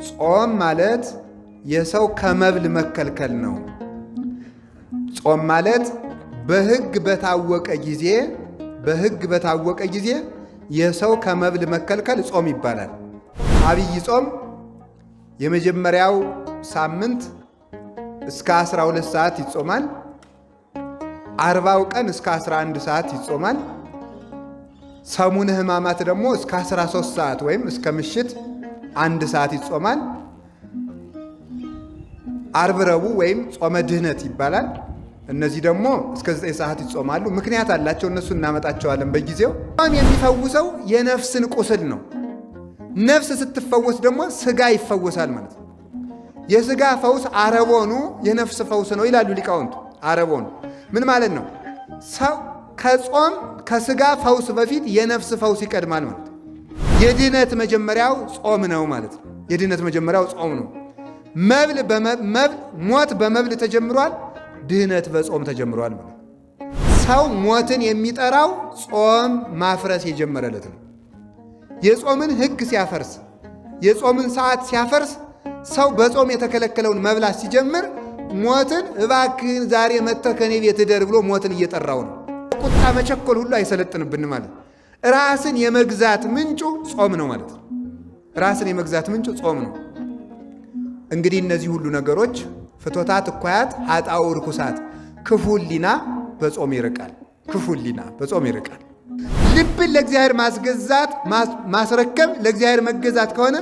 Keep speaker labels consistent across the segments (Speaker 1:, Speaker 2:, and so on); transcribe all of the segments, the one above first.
Speaker 1: ጾም ማለት የሰው ከመብል መከልከል ነው። ጾም ማለት በሕግ በታወቀ ጊዜ የሰው ከመብል መከልከል ጾም ይባላል። አብይ ጾም የመጀመሪያው ሳምንት እስከ 12 ሰዓት ይጾማል። 40ው ቀን እስከ 11 ሰዓት ይጾማል። ሰሙነ ሕማማት ደግሞ እስከ 13 ሰዓት ወይም እስከ ምሽት 1 ሰዓት ይጾማል። ዓርብ ረቡዕ ወይም ጾመ ድህነት ይባላል። እነዚህ ደግሞ እስከ 9 ሰዓት ይጾማሉ። ምክንያት አላቸው፣ እነሱ እናመጣቸዋለን በጊዜው። ጾም የሚፈውሰው የነፍስን ቁስል ነው። ነፍስ ስትፈወስ ደግሞ ስጋ ይፈወሳል ማለት ነው። የስጋ ፈውስ አረቦኑ የነፍስ ፈውስ ነው ይላሉ ሊቃውንቱ። አረቦኑ ምን ማለት ነው? ሰው ከጾም ከስጋ ፈውስ በፊት የነፍስ ፈውስ ይቀድማል ማለት ነው። የድህነት መጀመሪያው ጾም ነው ማለት ነው። የድህነት መጀመሪያው ጾም ነው። ሞት በመብል ተጀምሯል፣ ድህነት በጾም ተጀምሯል ማለት ነው። ሰው ሞትን የሚጠራው ጾም ማፍረስ የጀመረለት ነው። የጾምን ሕግ ሲያፈርስ፣ የጾምን ሰዓት ሲያፈርስ፣ ሰው በጾም የተከለከለውን መብላት ሲጀምር ሞትን እባክህን ዛሬ መጥተህ ከኔ ቤት እደር ብሎ ሞትን እየጠራው ነው። ቁጣ መቸኮል ሁሉ አይሰለጥንብን ማለት ራስን የመግዛት ምንጩ ጾም ነው ማለት ነው። ራስን የመግዛት ምንጩ ጾም ነው። እንግዲህ እነዚህ ሁሉ ነገሮች ፍቶታት፣ እኳያት፣ ኃጣው፣ ርኩሳት፣ ክፉ ሕሊና በጾም ይርቃል። ክፉ ሕሊና በጾም ይርቃል። ልብን ለእግዚአብሔር ማስረከብ ለእግዚአብሔር መገዛት ከሆነ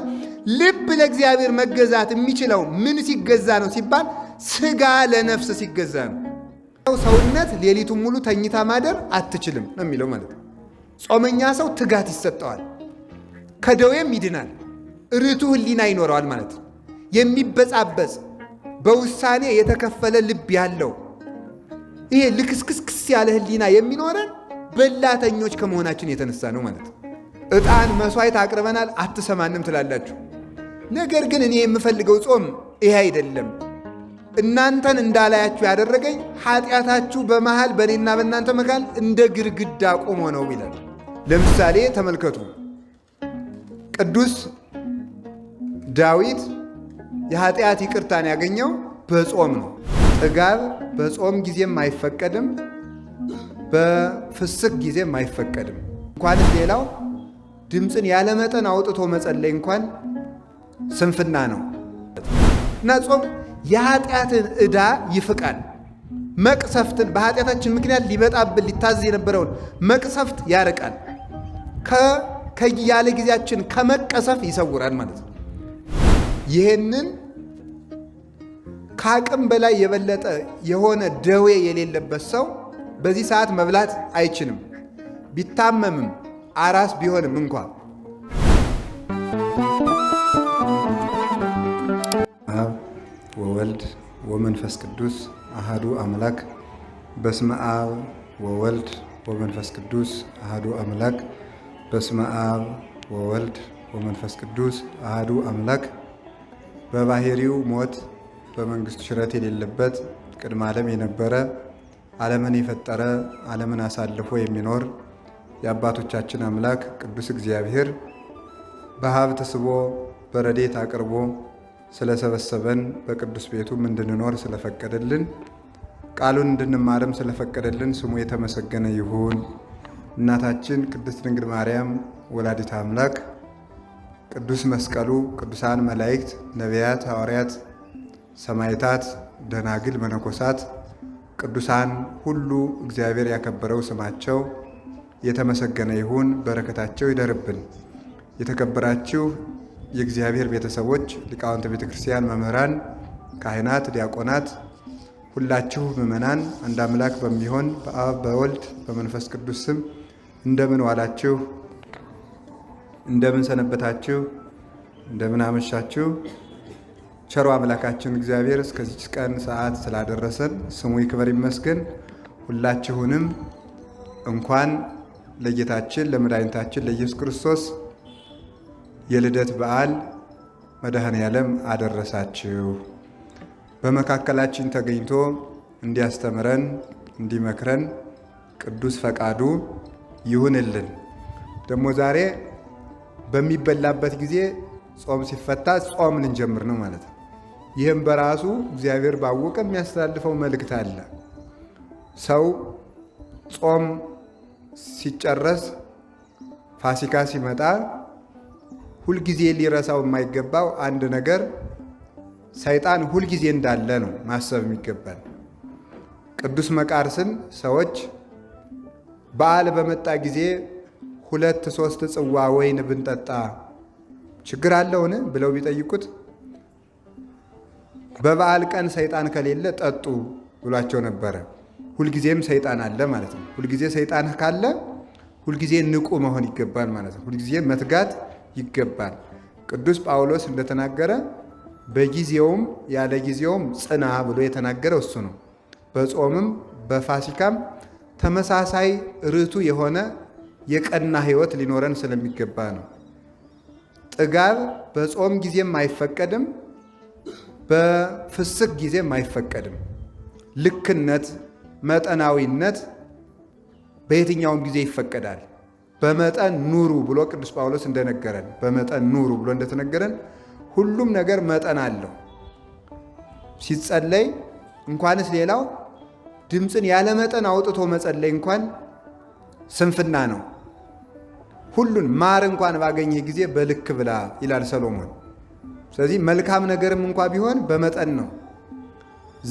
Speaker 1: ልብ ለእግዚአብሔር መገዛት የሚችለው ምን ሲገዛ ነው ሲባል ስጋ ለነፍስ ሲገዛ ነው። ሰውነት ሌሊቱን ሙሉ ተኝታ ማደር አትችልም ነው የሚለው ማለት ነው። ጾመኛ ሰው ትጋት ይሰጠዋል፣ ከደዌም ይድናል፣ ርቱዕ ሕሊና ይኖረዋል ማለት ነው። የሚበጻበጽ በውሳኔ የተከፈለ ልብ ያለው ይሄ ልክስክስክስ ያለ ሕሊና የሚኖረን በላተኞች ከመሆናችን የተነሳ ነው ማለት ነው። ዕጣን መሥዋዕት አቅርበናል አትሰማንም ትላላችሁ። ነገር ግን እኔ የምፈልገው ጾም ይሄ አይደለም። እናንተን እንዳላያችሁ ያደረገኝ ኃጢአታችሁ በመሃል በእኔና በእናንተ መካከል እንደ ግድግዳ ቆሞ ነው ይላል። ለምሳሌ ተመልከቱ። ቅዱስ ዳዊት የኃጢአት ይቅርታን ያገኘው በጾም ነው። ጥጋብ በጾም ጊዜም አይፈቀድም፣ በፍስክ ጊዜም አይፈቀድም። እንኳንም ሌላው ድምፅን ያለመጠን አውጥቶ መጸለይ እንኳን ስንፍና ነው እና ጾም የኃጢአትን ዕዳ ይፍቃል። መቅሰፍትን በኃጢአታችን ምክንያት ሊመጣብን ሊታዘዝ የነበረውን መቅሰፍት ያርቃል። ከያለ ጊዜያችን ከመቀሰፍ ይሰውራል ማለት ነው። ይህንን ከአቅም በላይ የበለጠ የሆነ ደዌ የሌለበት ሰው በዚህ ሰዓት መብላት አይችልም፣ ቢታመምም አራስ ቢሆንም እንኳ። አብ ወወልድ ወመንፈስ ቅዱስ አሃዱ አምላክ። በስመ አብ ወወልድ ወመንፈስ ቅዱስ አሃዱ አምላክ። በስመ አብ ወወልድ ወመንፈስ ቅዱስ አሃዱ አምላክ። በባሕሪው ሞት በመንግሥቱ ሽረት የሌለበት ቅድመ ዓለም የነበረ ዓለምን የፈጠረ ዓለምን አሳልፎ የሚኖር የአባቶቻችን አምላክ ቅዱስ እግዚአብሔር በሀብት ስቦ በረድኤት አቅርቦ ስለሰበሰበን በቅዱስ ቤቱም እንድንኖር ስለፈቀደልን ቃሉን እንድንማርም ስለፈቀደልን ስሙ የተመሰገነ ይሁን። እናታችን ቅድስት ድንግል ማርያም ወላዲተ አምላክ፣ ቅዱስ መስቀሉ፣ ቅዱሳን መላእክት፣ ነቢያት፣ ሐዋርያት፣ ሰማዕታት፣ ደናግል፣ መነኮሳት፣ ቅዱሳን ሁሉ እግዚአብሔር ያከበረው ስማቸው የተመሰገነ ይሁን። በረከታቸው ይደርብን። የተከበራችሁ የእግዚአብሔር ቤተሰቦች፣ ሊቃውንተ ቤተ ክርስቲያን፣ መምህራን፣ ካህናት፣ ዲያቆናት፣ ሁላችሁ ምእመናን አንድ አምላክ በሚሆን በአብ በወልድ በመንፈስ ቅዱስ ስም እንደምን ዋላችሁ? እንደምን ሰነበታችሁ? እንደምን አመሻችሁ? ቸሮ አምላካችን እግዚአብሔር እስከዚች ቀን ሰዓት ስላደረሰን ስሙ ይክበር ይመስገን። ሁላችሁንም እንኳን ለጌታችን ለመድኃኒታችን ለኢየሱስ ክርስቶስ የልደት በዓል መድኃኔ ዓለም አደረሳችሁ። በመካከላችን ተገኝቶ እንዲያስተምረን እንዲመክረን ቅዱስ ፈቃዱ ይሁንልን። ደግሞ ዛሬ በሚበላበት ጊዜ ጾም ሲፈታ ጾም ልንጀምር ነው ማለት ነው። ይህም በራሱ እግዚአብሔር ባወቀ የሚያስተላልፈው መልእክት አለ። ሰው ጾም ሲጨረስ ፋሲካ ሲመጣ ሁልጊዜ ሊረሳው የማይገባው አንድ ነገር ሰይጣን ሁልጊዜ እንዳለ ነው ማሰብ የሚገባል። ቅዱስ መቃርስን ሰዎች በዓል በመጣ ጊዜ 2-3 ጽዋ ወይን ብንጠጣ ችግር አለውን ብለው ቢጠይቁት በበዓል ቀን ሰይጣን ከሌለ ጠጡ ብሏቸው ነበረ። ሁልጊዜም ሰይጣን አለ ማለት ነው። ሁልጊዜ ሰይጣን ካለ ሁልጊዜ ንቁ መሆን ይገባል ማለት ነው። ሁልጊዜ መትጋት ይገባል። ቅዱስ ጳውሎስ እንደተናገረ በጊዜውም ያለ ጊዜውም ጽና ብሎ የተናገረው እሱ ነው። በጾምም በፋሲካም ተመሳሳይ ርቱ የሆነ የቀና ሕይወት ሊኖረን ስለሚገባ ነው። ጥጋብ በጾም ጊዜም አይፈቀድም፣ በፍስክ ጊዜም አይፈቀድም። ልክነት፣ መጠናዊነት በየትኛውም ጊዜ ይፈቀዳል። በመጠን ኑሩ ብሎ ቅዱስ ጳውሎስ እንደነገረን በመጠን ኑሩ ብሎ እንደተነገረን ሁሉም ነገር መጠን አለው። ሲጸለይ እንኳንስ ሌላው ድምፅን ያለ መጠን አውጥቶ መጸለይ እንኳን ስንፍና ነው። ሁሉን ማር እንኳን ባገኘ ጊዜ በልክ ብላ ይላል ሰሎሞን። ስለዚህ መልካም ነገርም እንኳ ቢሆን በመጠን ነው።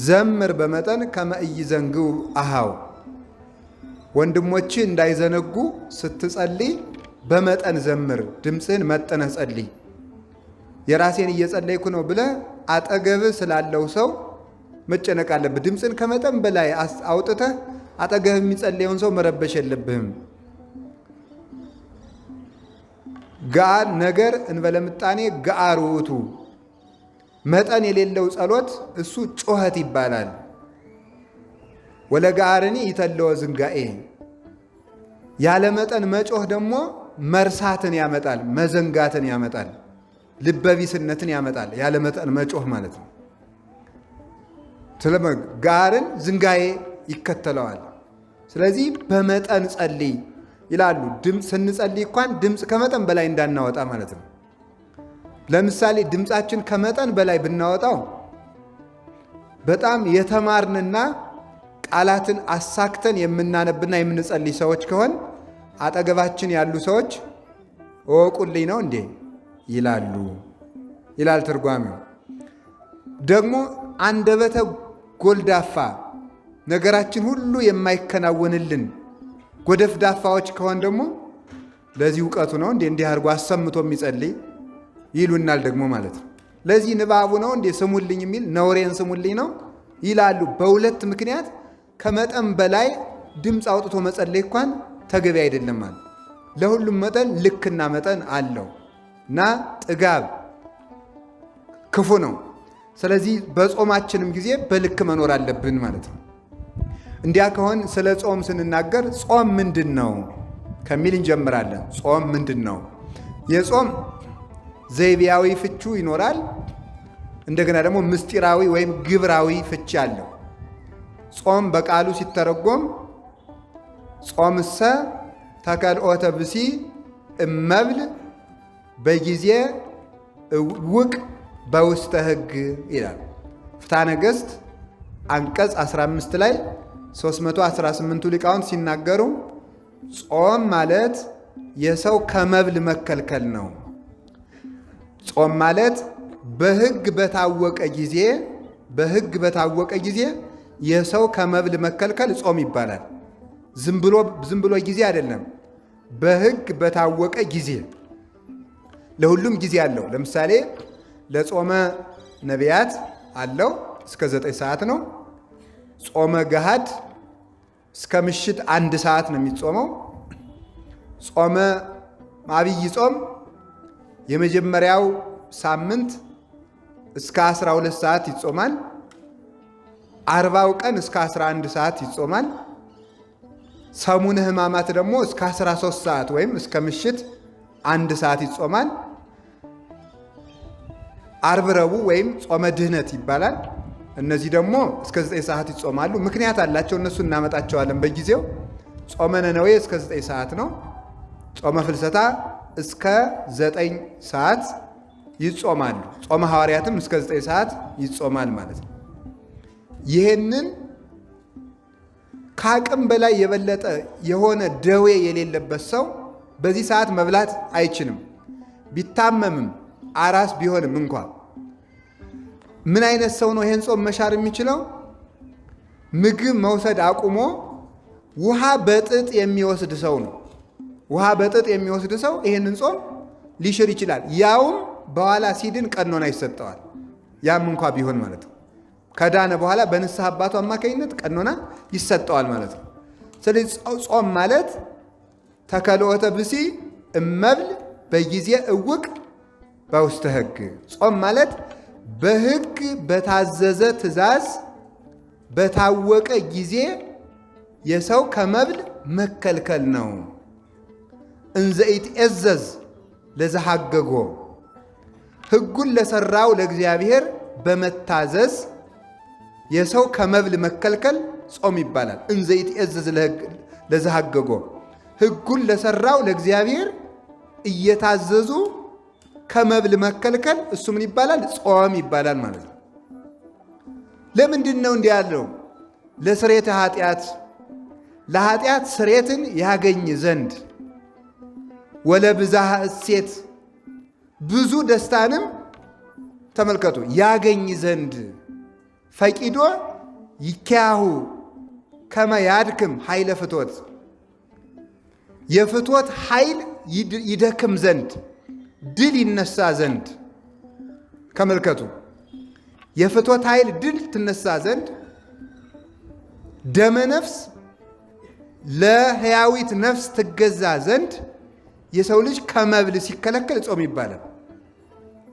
Speaker 1: ዘምር በመጠን ከመ ኢይዘንግው አሃው፣ ወንድሞች እንዳይዘነጉ ስትጸልይ በመጠን ዘምር፣ ድምፅህን መጠነህ ጸልይ። የራሴን እየጸለይኩ ነው ብለህ አጠገብህ ስላለው ሰው መጨነቅ አለብህ። ድምፅን ከመጠን በላይ አውጥተህ አጠገብህ የሚጸለየውን ሰው መረበሽ የለብህም። ጋር ነገር እንበለ ምጣኔ ጋር ውእቱ፣ መጠን የሌለው ጸሎት እሱ ጩኸት ይባላል። ወለጋርኒ ይተለወ ዝንጋኤ፣ ያለ መጠን መጮህ ደግሞ መርሳትን ያመጣል፣ መዘንጋትን ያመጣል፣ ልበቢስነትን ያመጣል። ያለ መጠን መጮህ ማለት ነው። ጋርን ዝንጋኤ ይከተለዋል። ስለዚህ በመጠን ጸልይ ይላሉ። ድምፅ ስንጸልይ እንኳን ድምፅ ከመጠን በላይ እንዳናወጣ ማለት ነው። ለምሳሌ ድምፃችን ከመጠን በላይ ብናወጣው በጣም የተማርንና ቃላትን አሳክተን የምናነብና የምንጸልይ ሰዎች ከሆን አጠገባችን ያሉ ሰዎች እወቁልኝ ነው እንዴ ይላሉ ይላል ትርጓሜው። ደግሞ አንደበተ ጎልዳፋ ነገራችን ሁሉ የማይከናወንልን ጎደፍዳፋዎች ከሆን ደግሞ ለዚህ እውቀቱ ነው እንዴ እንዲህ አድርጎ አሰምቶ የሚጸልይ ይሉናል ደግሞ ማለት ነው። ለዚህ ንባቡ ነው እንዴ ስሙልኝ የሚል ነውሬን ስሙልኝ ነው ይላሉ። በሁለት ምክንያት ከመጠን በላይ ድምፅ አውጥቶ መጸለይ እንኳን ተገቢ አይደለም ማለት። ለሁሉም መጠን ልክና መጠን አለው እና ጥጋብ ክፉ ነው። ስለዚህ በጾማችንም ጊዜ በልክ መኖር አለብን ማለት ነው። እንዲያ ከሆን ስለ ጾም ስንናገር ጾም ምንድን ነው ከሚል እንጀምራለን። ጾም ምንድን ነው? የጾም ዘይቤያዊ ፍቹ ይኖራል። እንደገና ደግሞ ምስጢራዊ ወይም ግብራዊ ፍቺ አለው። ጾም በቃሉ ሲተረጎም ጾምሰ ተከልኦተ ብሲ እመብል በጊዜ ውቅ በውስተ ሕግ ይላል። ፍትሐ ነገሥት አንቀጽ 15 ላይ 318ቱ ሊቃውንት ሲናገሩ ጾም ማለት የሰው ከመብል መከልከል ነው። ጾም ማለት በሕግ በታወቀ ጊዜ የሰው ከመብል መከልከል ጾም ይባላል። ዝም ብሎ ጊዜ አይደለም። በሕግ በታወቀ ጊዜ፣ ለሁሉም ጊዜ አለው። ለምሳሌ ለጾመ ነቢያት አለው እስከ 9 ሰዓት ነው። ጾመ ገሃድ እስከ ምሽት 1 ሰዓት ነው የሚጾመው። ጾመ አብይ ጾም የመጀመሪያው ሳምንት እስከ 12 ሰዓት ይጾማል። 40ው ቀን እስከ 11 ሰዓት ይጾማል። ሰሙነ ሕማማት ደግሞ እስከ 13 ሰዓት ወይም እስከ ምሽት 1 ሰዓት ይጾማል። ዓርብ ረቡዕ ወይም ጾመ ድህነት ይባላል። እነዚህ ደግሞ እስከ 9 ሰዓት ይጾማሉ። ምክንያት አላቸው። እነሱ እናመጣቸዋለን በጊዜው። ጾመ ነነዌ እስከ 9 ሰዓት ነው። ጾመ ፍልሰታ እስከ 9 ሰዓት ይጾማሉ። ጾመ ሐዋርያትም እስከ 9 ሰዓት ይጾማል ማለት ነው። ይህንን ከአቅም በላይ የበለጠ የሆነ ደዌ የሌለበት ሰው በዚህ ሰዓት መብላት አይችልም። ቢታመምም አራስ ቢሆንም እንኳ ምን አይነት ሰው ነው ይህን ጾም መሻር የሚችለው? ምግብ መውሰድ አቁሞ ውሃ በጥጥ የሚወስድ ሰው ነው። ውሃ በጥጥ የሚወስድ ሰው ይህንን ጾም ሊሽር ይችላል። ያውም በኋላ ሲድን ቀኖና ይሰጠዋል። ያም እንኳ ቢሆን ማለት ነው። ከዳነ በኋላ በንስሐ አባቱ አማካኝነት ቀኖና ይሰጠዋል ማለት ነው። ስለዚህ ጾም ማለት ተከልኦተ ብሲ እመብል በጊዜ እውቅ በውስተ ሕግ። ጾም ማለት በሕግ በታዘዘ ትእዛዝ በታወቀ ጊዜ የሰው ከመብል መከልከል ነው። እንዘ ይትዔዘዝ ለዘሐገጎ ሕጉን ለሠራው ለእግዚአብሔር በመታዘዝ የሰው ከመብል መከልከል ጾም ይባላል። እንዘ ይትዔዘዝ ለዘሐገጎ ሕጉን ለሠራው ለእግዚአብሔር እየታዘዙ ከመብል መከልከል እሱ ምን ይባላል? ጾም ይባላል ማለት ነው። ለምንድን ነው እንዲህ ያለው? ለስርየተ ኃጢአት፣ ለኃጢአት ስርየትን ያገኝ ዘንድ ወለብዝሃ እሴት፣ ብዙ ደስታንም ተመልከቱ ያገኝ ዘንድ ፈቂዶ ይኪያሁ ከመ ያድክም ኃይለ ፍትወት፣ የፍትወት ኃይል ይደክም ዘንድ ድል ይነሳ ዘንድ። ከመልከቱ የፍትወት ኃይል ድል ትነሳ ዘንድ ደመ ነፍስ ለሕያዊት ነፍስ ትገዛ ዘንድ የሰው ልጅ ከመብል ሲከለከል ጾም ይባላል።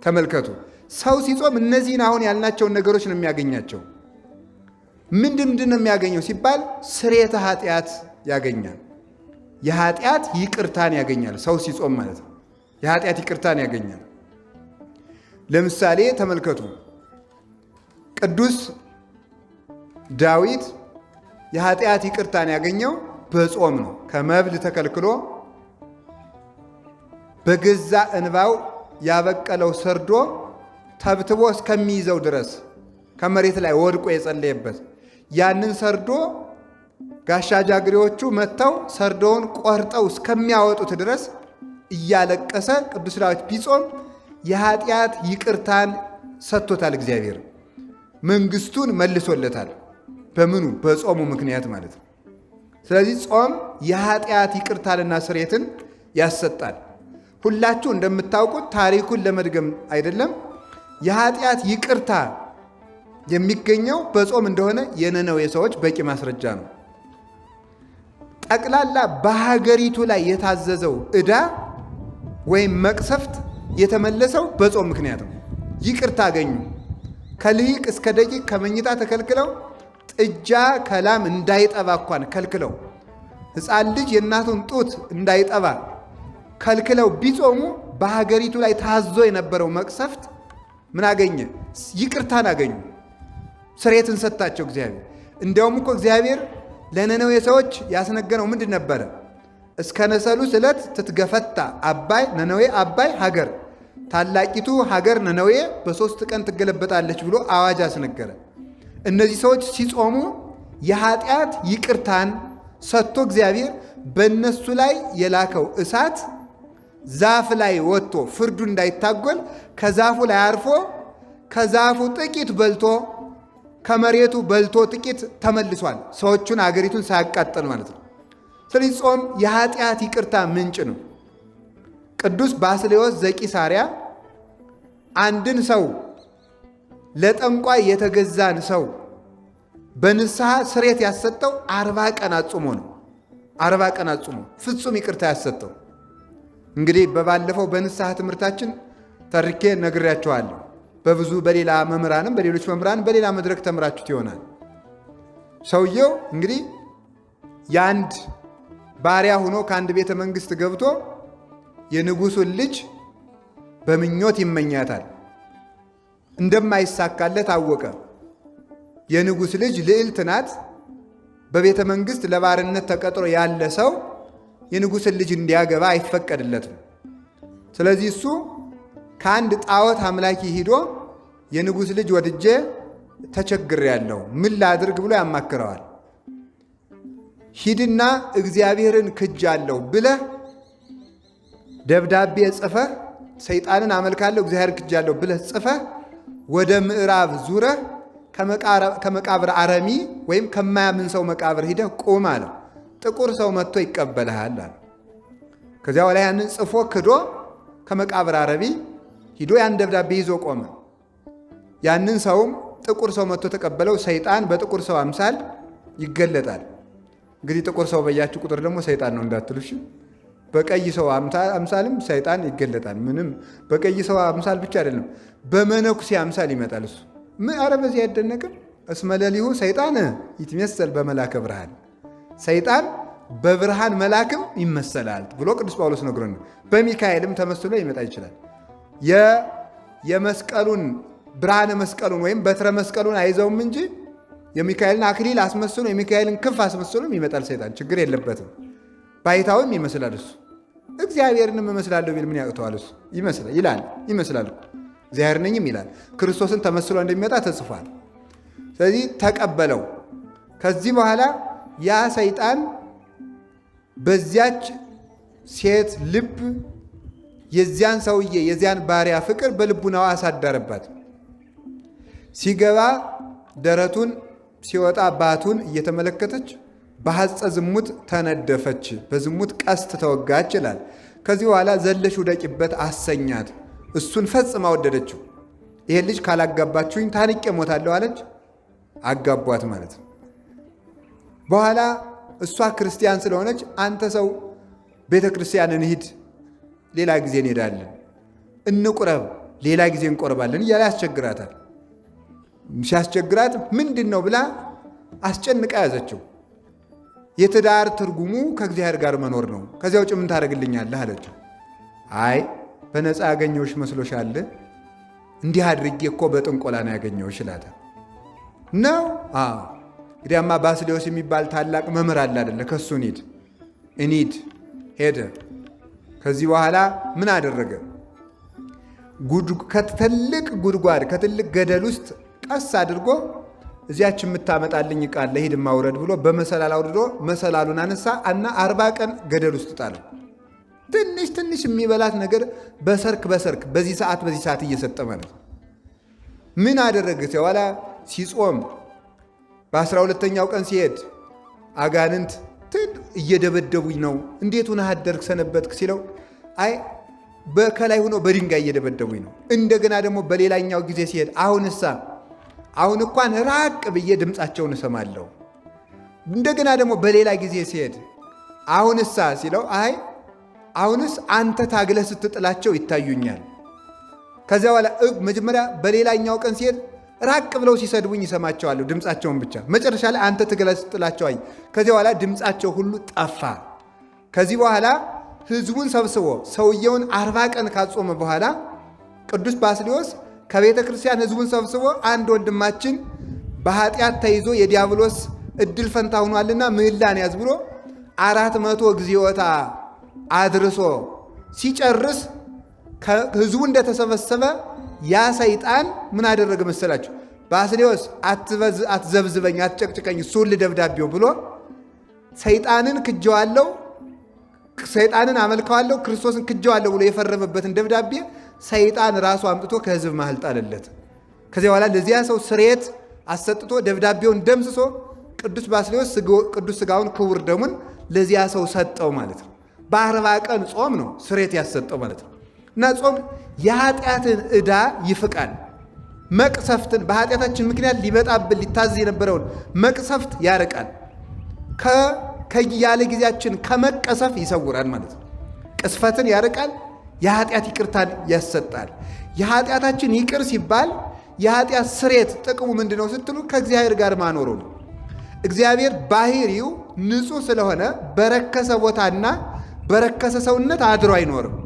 Speaker 1: ተመልከቱ፣ ሰው ሲጾም እነዚህን አሁን ያልናቸውን ነገሮች ነው የሚያገኛቸው። ምንድን ነው የሚያገኘው ሲባል ስርየተ ኃጢአት ያገኛል። የኃጢአት ይቅርታን ያገኛል። ሰው ሲጾም ማለት ነው የኃጢአት ይቅርታን ያገኛል። ለምሳሌ ተመልከቱ፣ ቅዱስ ዳዊት የኃጢአት ይቅርታን ያገኘው በጾም ነው። ከመብል ተከልክሎ በገዛ እንባው ያበቀለው ሰርዶ ተብትቦ እስከሚይዘው ድረስ ከመሬት ላይ ወድቆ የጸለየበት ያንን ሰርዶ ጋሻ ጃግሬዎቹ መጥተው ሰርዶውን ቆርጠው እስከሚያወጡት ድረስ እያለቀሰ ቅዱስ ዳዊት ቢጾም የኃጢአት ይቅርታን ሰጥቶታል። እግዚአብሔር መንግስቱን መልሶለታል። በምኑ? በጾሙ ምክንያት ማለት ነው። ስለዚህ ጾም የኃጢአት ይቅርታንና ስርየትን ያሰጣል። ሁላችሁ እንደምታውቁት ታሪኩን ለመድገም አይደለም፣ የኃጢአት ይቅርታ የሚገኘው በጾም እንደሆነ የነነዌ ሰዎች በቂ ማስረጃ ነው። ጠቅላላ በሀገሪቱ ላይ የታዘዘው ዕዳ ወይም መቅሰፍት የተመለሰው በጾም ምክንያት ነው። ይቅርታ አገኙ። ከልሂቅ እስከ ደቂቅ ከመኝታ ተከልክለው ጥጃ ከላም እንዳይጠባ እንኳን ከልክለው ሕፃን ልጅ የእናቱን ጡት እንዳይጠባ ከልክለው ቢጾሙ በሀገሪቱ ላይ ታዞ የነበረው መቅሰፍት ምን አገኘ? ይቅርታን አገኙ። ስርየትን ሰጣቸው እግዚአብሔር። እንዲያውም እኮ እግዚአብሔር ለነነዌ ሰዎች ያስነገረው ምንድን ነበረ? እስከ ነሰሉስ ዕለት ትትገፈታ አባይ ነነዌ አባይ ሀገር፣ ታላቂቱ ሀገር ነነዌ በ3 ቀን ትገለበጣለች ብሎ አዋጅ አስነገረ። እነዚህ ሰዎች ሲጾሙ የኃጢአት ይቅርታን ሰጥቶ እግዚአብሔር በእነሱ ላይ የላከው እሳት ዛፍ ላይ ወጥቶ ፍርዱ እንዳይታጎል ከዛፉ ላይ አርፎ ከዛፉ ጥቂት በልቶ ከመሬቱ በልቶ ጥቂት ተመልሷል። ሰዎቹን አገሪቱን ሳያቃጠል ማለት ነው። ስለዚህ ጾም የኃጢአት ይቅርታ ምንጭ ነው። ቅዱስ ባስልዮስ ዘቂሳርያ አንድን ሰው ለጠንቋይ የተገዛን ሰው በንስሐ ስርየት ያሰጠው 40 ቀን አጽሞ ነው። 40 ቀን አጽሞ ፍጹም ይቅርታ ያሰጠው። እንግዲህ በባለፈው በንስሐ ትምህርታችን ተርኬ ነግሬያችኋለሁ። በብዙ በሌላ መምህራንም በሌሎች መምህራን በሌላ መድረክ ተምራችሁት ይሆናል። ሰውየው እንግዲህ የአንድ ባሪያ ሆኖ ከአንድ ቤተ መንግስት ገብቶ የንጉሱን ልጅ በምኞት ይመኛታል። እንደማይሳካለት አወቀ። የንጉሥ ልጅ ልዕልት ናት። በቤተ መንግስት ለባርነት ተቀጥሮ ያለ ሰው የንጉሥን ልጅ እንዲያገባ አይፈቀድለትም። ስለዚህ እሱ ከአንድ ጣዖት አምላኪ ሂዶ የንጉሥ ልጅ ወድጄ ተቸግሬያለሁ ምን ላድርግ ብሎ ያማክረዋል። ሂድና እግዚአብሔርን ክጃለሁ ብለህ ደብዳቤ ጽፈህ ሰይጣንን አመልካለሁ እግዚአብሔርን ክጃለሁ ብለህ ጽፈህ ወደ ምዕራብ ዙረህ ከመቃብር አረሚ ወይም ከማያምን ሰው መቃብር ሂደህ ቁም አለው። ጥቁር ሰው መጥቶ ይቀበልሃል አለ። ከዚያ በኋላ ያንን ጽፎ ክዶ ከመቃብር አረሚ ሂዶ ያን ደብዳቤ ይዞ ቆመ። ያንን ሰውም ጥቁር ሰው መጥቶ ተቀበለው። ሰይጣን በጥቁር ሰው አምሳል ይገለጣል። እንግዲህ ጥቁር ሰው በያችሁ ቁጥር ደግሞ ሰይጣን ነው እንዳትሉሽ። በቀይ ሰው አምሳልም ሰይጣን ይገለጣል። ምንም በቀይ ሰው አምሳል ብቻ አይደለም፣ በመነኩሴ አምሳል ይመጣል። እሱ ምን አረ በዚህ አይደነቅም? እስመ ሌሊሁ ሰይጣን ይትመሰል በመላከ ብርሃን፣ ሰይጣን በብርሃን መላክም ይመሰላል ብሎ ቅዱስ ጳውሎስ ነግሮን፣ በሚካኤልም ተመስሎ ይመጣ ይችላል። የመስቀሉን ብርሃነ መስቀሉን ወይም በትረ መስቀሉን አይዘውም እንጂ የሚካኤልን አክሊል አስመስሎ የሚካኤልን ክንፍ አስመስሎም ይመጣል ሰይጣን። ችግር የለበትም። ባይታውም ይመስላል እሱ። እግዚአብሔርንም እመስላለሁ ቢል ምን ያቅተዋል? እሱ ይመስላል እግዚአብሔር ነኝም ይላል። ክርስቶስን ተመስሎ እንደሚመጣ ተጽፏል። ስለዚህ ተቀበለው። ከዚህ በኋላ ያ ሰይጣን በዚያች ሴት ልብ የዚያን ሰውዬ የዚያን ባሪያ ፍቅር በልቡናዋ አሳደረባት። ሲገባ ደረቱን ሲወጣ ባቱን እየተመለከተች በሐፀ ዝሙት ተነደፈች፣ በዝሙት ቀስት ተወጋች ይላል። ከዚህ በኋላ ዘለሽ ውደቂበት አሰኛት። እሱን ፈጽማ ወደደችው። ይሄን ልጅ ካላጋባችሁኝ ታንቄ እሞታለሁ አለች። አጋቧት ማለት ነው። በኋላ እሷ ክርስቲያን ስለሆነች አንተ ሰው ቤተ ክርስቲያን እንሂድ፣ ሌላ ጊዜ እንሄዳለን፣ እንቁረብ፣ ሌላ ጊዜ እንቆርባለን እያለ ያስቸግራታል። ሲያስቸግራት ምንድን ነው ብላ አስጨንቃ ያዘችው። የትዳር ትርጉሙ ከእግዚአብሔር ጋር መኖር ነው፣ ከዚያ ውጭ ምን ታደርግልኛለህ አለችው። አይ በነፃ ያገኘውሽ መስሎሻል? እንዲህ አድርጌ እኮ በጥንቆላ ነው ያገኘውሽ ይላታል። ነው እንግዲያማ ባስልዮስ የሚባል ታላቅ መምህር አለ አይደለ? ከሱ እንሂድ ሄደ። ከዚህ በኋላ ምን አደረገ? ከትልቅ ጉድጓድ ከትልቅ ገደል ውስጥ ቀስ አድርጎ እዚያች የምታመጣልኝ ቃል ለሂድ ማውረድ ብሎ በመሰላል አውርዶ መሰላሉን አነሳ እና 40 ቀን ገደል ውስጥ ጣለው። ትንሽ ትንሽ የሚበላት ነገር በሰርክ በዚህ ሰዓት እየሰጠ ማለት ነው። ምን አደረገ? በኋላ ሲጾም በ12ኛው ቀን ሲሄድ አጋንንት እየደበደቡኝ ነው፣ እንዴት ሆነህ አደርክ ሰነበትክ ሲለው አይ በከላይ ሆኖ በድንጋይ እየደበደቡኝ ነው። እንደገና ደግሞ በሌላኛው ጊዜ ሲሄድ አሁን እንኳን ራቅ ብዬ ድምፃቸውን እሰማለሁ። እንደገና ደግሞ በሌላ ጊዜ ሲሄድ አሁንሳ ሲለው አይ አሁንስ አንተ ታግለህ ስትጥላቸው ይታዩኛል። ከዚያ በኋላ መጀመሪያ በሌላኛው ቀን ሲሄድ ራቅ ብለው ሲሰድቡኝ ይሰማቸዋለሁ ድምፃቸውን ብቻ። መጨረሻ ላይ አንተ ትግለህ ስትጥላቸው አይ። ከዚያ በኋላ ድምፃቸው ሁሉ ጠፋ። ከዚህ በኋላ ሕዝቡን ሰብስቦ ሰውየውን 40 ቀን ካጾመ በኋላ ቅዱስ ባስልዮስ ከቤተ ክርስቲያን ሕዝቡን ሰብስቦ አንድ ወንድማችን በኃጢአት ተይዞ የዲያብሎስ እድል ፈንታ ሆኗልና ምህላን ያዝ ብሎ 400 እግዚኦታ አድርሶ ሲጨርስ ሕዝቡ እንደተሰበሰበ ያ ሰይጣን ምን አደረገ መሰላችሁ? ባስልዮስ አትዘብዝበኝ፣ አትጨቅጭቀኝ፣ እሱን ልደብዳቤው ብሎ ሰይጣንን ክጀዋለሁ፣ ሰይጣንን አመልከዋለሁ፣ ክርስቶስን ክጀዋለሁ ብሎ የፈረመበትን ደብዳቤ ሰይጣን ራሱ አምጥቶ ከሕዝብ መሃል ጣለለት። ከዚያ በኋላ ለዚያ ሰው ስርየት አሰጥቶ ደብዳቤውን ደምስሶ ቅዱስ ባስልዮስ ቅዱስ ሥጋውን ክቡር ደሙን ለዚያ ሰው ሰጠው ማለት ነው። በ40 ቀን ጾም ነው ስርየት ያሰጠው ማለት ነው። እና ጾም የኃጢአትን ዕዳ ይፍቃል። መቅሰፍትን በኃጢአታችን ምክንያት ሊመጣብን ሊታዘዝ የነበረውን መቅሰፍት ያርቃል። ያለ ጊዜያችን ከመቀሰፍ ይሰውራል ማለት ነው። ቅስፈትን ያርቃል። የኃጢአት ይቅርታን ያሰጣል። የኃጢአታችን ይቅር ሲባል የኃጢአት ስርየት ጥቅሙ ምንድን ነው ስትሉ ከእግዚአብሔር ጋር ማኖሩ ነው። እግዚአብሔር ባህሪው ንጹሕ ስለሆነ በረከሰ ቦታና በረከሰ ሰውነት አድሮ አይኖርም።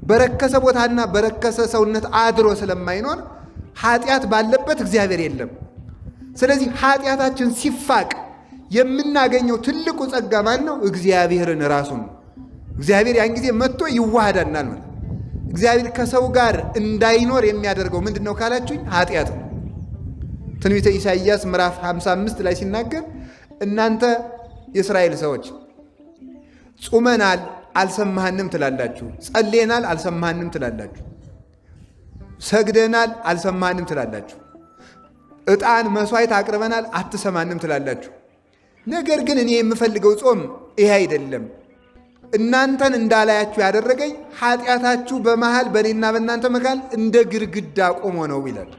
Speaker 1: በረከሰ ቦታና በረከሰ ሰውነት አድሮ ስለማይኖር ኃጢአት ባለበት እግዚአብሔር የለም። ስለዚህ ኃጢአታችን ሲፋቅ የምናገኘው ትልቁ ጸጋ ማን ነው? እግዚአብሔርን ራሱን ነው። እግዚአብሔር ያን ጊዜ መጥቶ ይዋሃዳናል ማለት። እግዚአብሔር ከሰው ጋር እንዳይኖር የሚያደርገው ምንድን ነው ካላችሁኝ፣ ኃጢአት ነው። ትንቢተ ኢሳይያስ ምዕራፍ 55 ላይ ሲናገር እናንተ የእስራኤል ሰዎች ጾመናል አልሰማህንም ትላላችሁ፣ ጸልየናል አልሰማህንም ትላላችሁ፣ ሰግደናል አልሰማህንም ትላላችሁ፣ ዕጣን መሥዋዕት አቅርበናል አትሰማንም ትላላችሁ። ነገር ግን እኔ የምፈልገው ጾም ይሄ አይደለም። እናንተን እንዳላያችሁ ያደረገኝ ኃጢአታችሁ በመሃል በእኔና በእናንተ መካከል እንደ ግድግዳ ቆሞ ነው ይላል።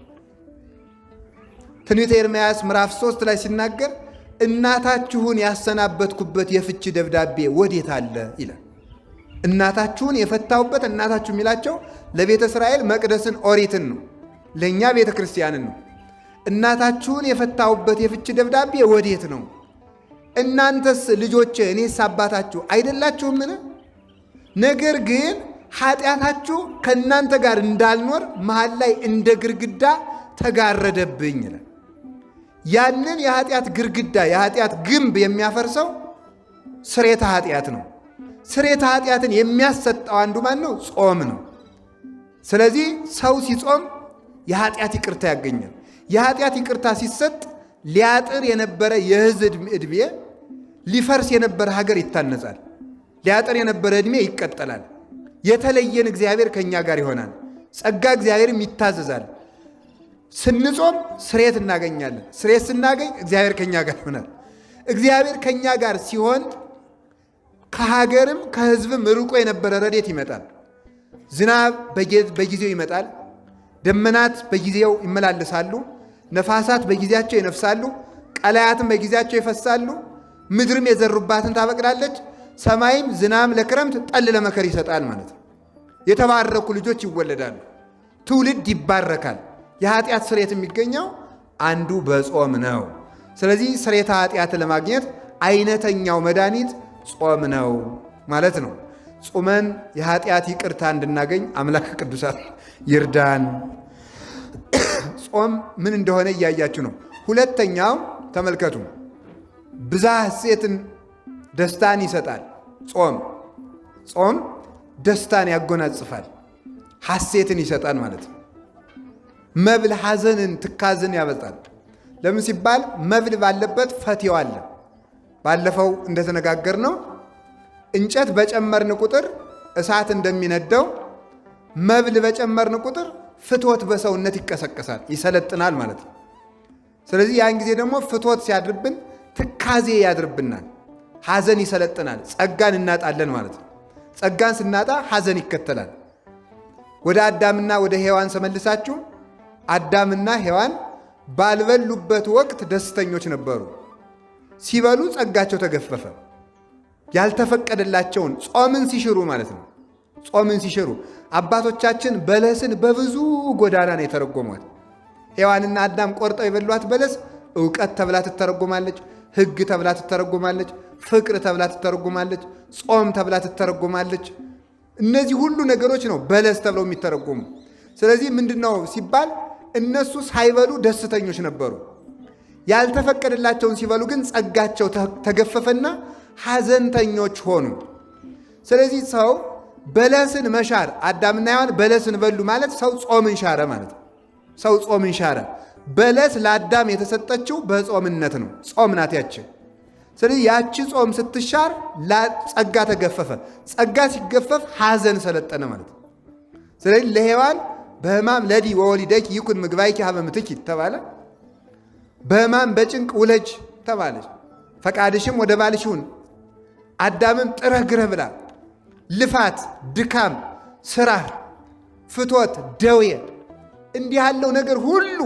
Speaker 1: ትንቢተ ኤርምያስ ምዕራፍ 3 ላይ ሲናገር እናታችሁን ያሰናበትኩበት የፍቺ ደብዳቤ ወዴት አለ ይላል። እናታችሁን የፈታሁበት፣ እናታችሁ የሚላቸው ለቤተ እስራኤል መቅደስን ኦሪትን ነው፣ ለእኛ ቤተ ክርስቲያንን ነው። እናታችሁን የፈታሁበት የፍቺ ደብዳቤ ወዴት ነው? እናንተስ ልጆቼ እኔስ አባታችሁ አይደላችሁምን? ነገር ግን ኃጢአታችሁ ከእናንተ ጋር እንዳልኖር መሃል ላይ እንደ ግድግዳ ተጋረደብኝ ይላል። ያንን የኃጢአት ግድግዳ የኃጢአት ግንብ የሚያፈርሰው ስርየተ ኃጢአት ነው። ስርየተ ኃጢአትን የሚያሰጠው አንዱ ማን ነው? ጾም ነው። ስለዚህ ሰው ሲጾም የኃጢአት ይቅርታ ያገኛል። የኃጢአት ይቅርታ ሲሰጥ ሊያጥር የነበረ የሕዝብ ዕድሜ፣ ሊፈርስ የነበረ ሀገር ይታነጻል። ሊያጥር የነበረ ዕድሜ ይቀጠላል። የተለየን እግዚአብሔር ከእኛ ጋር ይሆናል። ጸጋ እግዚአብሔርም ይታዘዛል። ስንጾም ስርየት እናገኛለን። ስርየት ስናገኝ እግዚአብሔር ከእኛ ጋር ይሆናል። እግዚአብሔር ከእኛ ጋር ሲሆን ከሀገርም ከሕዝብም ርቆ የነበረ ረድኤት ይመጣል። ዝናብ በጊዜው ይመጣል። ደመናት በጊዜው ይመላለሳሉ። ነፋሳት በጊዜያቸው ይነፍሳሉ። ቀላያትም በጊዜያቸው ይፈሳሉ። ምድርም የዘሩባትን ታበቅላለች። ሰማይም ዝናም ለክረምት ጠል ለመከር ይሰጣል ማለት ነው። የተባረኩ ልጆች ይወለዳሉ። ትውልድ ይባረካል። የኃጢአት ስርየት የሚገኘው አንዱ በጾም ነው። ስለዚህ ስርየተ ኃጢአት ለማግኘት አይነተኛው መድኃኒት ጾም ነው ማለት ነው። ጾመን የኃጢአት ይቅርታ እንድናገኝ አምላክ ቅዱሳን ይርዳን። ጾም ምን እንደሆነ እያያችሁ ነው። ሁለተኛው ተመልከቱ፣ ብዝሃ ሐሴትን ደስታን ይሰጣል። ጾም ደስታን ያጎናጽፋል፣ ሐሴትን ይሰጣል ማለት ነው። መብል ሐዘንን ትካዝን ያበጣል። ለምን ሲባል መብል ባለበት ፈትው አለ። ባለፈው እንደተነጋገር ነው እንጨት በጨመርን ቁጥር እሳት እንደሚነደው መብል በጨመርን ቁጥር ፍትወት በሰውነት ይቀሰቀሳል፣ ይሰለጥናል ማለት ነው። ስለዚህ ያን ጊዜ ደግሞ ፍትወት ሲያድርብን ትካዜ ያድርብናል፣ ሐዘን ይሰለጥናል፣ ጸጋን እናጣለን ማለት ነው። ጸጋን ስናጣ ሐዘን ይከተላል። ወደ አዳምና ወደ ሔዋን ተመልሳችሁ አዳምና ሔዋን ባልበሉበት ወቅት ደስተኞች ነበሩ። ሲበሉ ጸጋቸው ተገፈፈ። ያልተፈቀደላቸውን ጾምን ሲሽሩ ማለት ነው። ጾምን ሲሽሩ አባቶቻችን በለስን በብዙ ጎዳና ነው የተረጎሟት። ሔዋንና አዳም ቆርጠው የበሏት በለስ ዕውቀት ተብላ ትተረጎማለች፣ ሕግ ተብላ ትተረጎማለች፣ ፍቅር ተብላ ትተረጎማለች፣ ጾም ተብላ ትተረጎማለች። እነዚህ ሁሉ ነገሮች ነው በለስ ተብለው የሚተረጎሙ። ስለዚህ ምንድን ነው ሲባል እነሱ ሳይበሉ ደስተኞች ነበሩ። ያልተፈቀደላቸውን ሲበሉ ግን ጸጋቸው ተገፈፈና ሐዘንተኞች ሆኑ። ስለዚህ ሰው በለስን መሻር፣ አዳምና ሔዋን በለስን በሉ ማለት ሰው ጾምን ሻረ ማለት ነው። ሰው ጾምን ሻረ። በለስ ለአዳም የተሰጠችው በጾምነት ነው። ጾም ናት ያቺ። ስለዚህ ያቺ ጾም ስትሻር ጸጋ ተገፈፈ። ጸጋ ሲገፈፍ ሐዘን ሰለጠነ ማለት ነው። ስለዚህ ለሔዋን በሕማም ለዲ ወወሊደኪ ይኩን ምግባይኪ ሀበ ምትኪ ተባለ። በሕማም በጭንቅ ውለጅ ተባለች። ፈቃድሽም ወደ ባልሽ ይሁን። አዳምም ጥረህ ግረህ ብላ። ልፋት፣ ድካም፣ ስራ፣ ፍቶት፣ ደዌ እንዲህ ያለው ነገር ሁሉ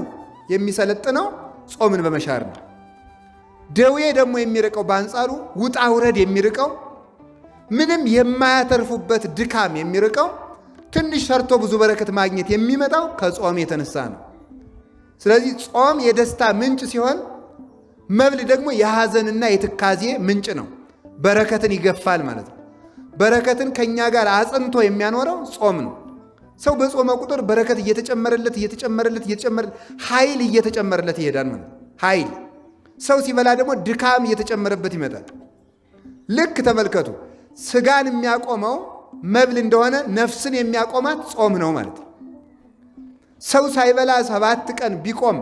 Speaker 1: የሚሰለጥነው ጾምን በመሻር ነው። ደዌ ደግሞ የሚርቀው በአንጻሩ ውጣ ውረድ የሚርቀው ምንም የማያተርፉበት ድካም የሚርቀው ትንሽ ሰርቶ ብዙ በረከት ማግኘት የሚመጣው ከጾም የተነሳ ነው። ስለዚህ ጾም የደስታ ምንጭ ሲሆን መብል ደግሞ የሐዘንና የትካዜ ምንጭ ነው። በረከትን ይገፋል ማለት ነው። በረከትን ከኛ ጋር አጽንቶ የሚያኖረው ጾም ነው። ሰው በጾመ ቁጥር በረከት እየተጨመረለት ኃይል እየተጨመረለት ይሄዳል ማለት ነው። ኃይል ሰው ሲበላ ደግሞ ድካም እየተጨመረበት ይመጣል። ልክ ተመልከቱ፣ ስጋን የሚያቆመው መብል እንደሆነ ነፍስን የሚያቆማት ጾም ነው ማለት ነው። ሰው ሳይበላ 7 ቀን ቢቆም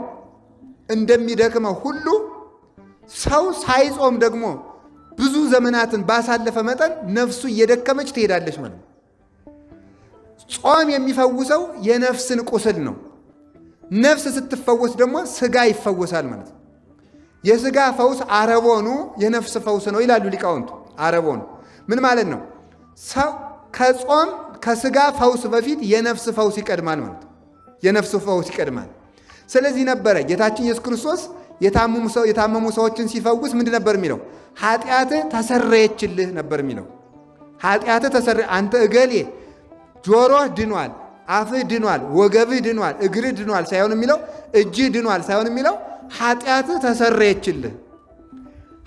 Speaker 1: እንደሚደክመው ሁሉ ሰው ሳይጾም ደግሞ ብዙ ዘመናትን ባሳለፈ መጠን ነፍሱ እየደከመች ትሄዳለች ማለት ነው። ጾም የሚፈውሰው የነፍስን ቁስል ነው። ነፍስ ስትፈወስ ደግሞ ስጋ ይፈወሳል ማለት ነው። የስጋ ፈውስ አረቦኑ የነፍስ ፈውስ ነው ይላሉ ሊቃውንቱ። አረቦኑ ምን ማለት ነው? ሰው ከጾም ከስጋ ፈውስ በፊት የነፍስ ፈውስ ይቀድማል ማለት ነው። የነፍስ ፈውስ ይቀድማል። ስለዚህ ነበረ ጌታችን ኢየሱስ ክርስቶስ የታመሙ ሰዎችን ሲፈውስ ምንድን ነበር የሚለው? ኃጢአትህ ተሰረየችልህ ነበር የሚለው። ኃጢአትህ ተሰረየ፣ አንተ እገሌ ጆሮህ ድኗል፣ አፍህ ድኗል፣ ወገብህ ድኗል፣ እግርህ ድኗል ሳይሆን የሚለው እጅህ ድኗል ሳይሆን የሚለው ኃጢአትህ ተሰረየችልህ።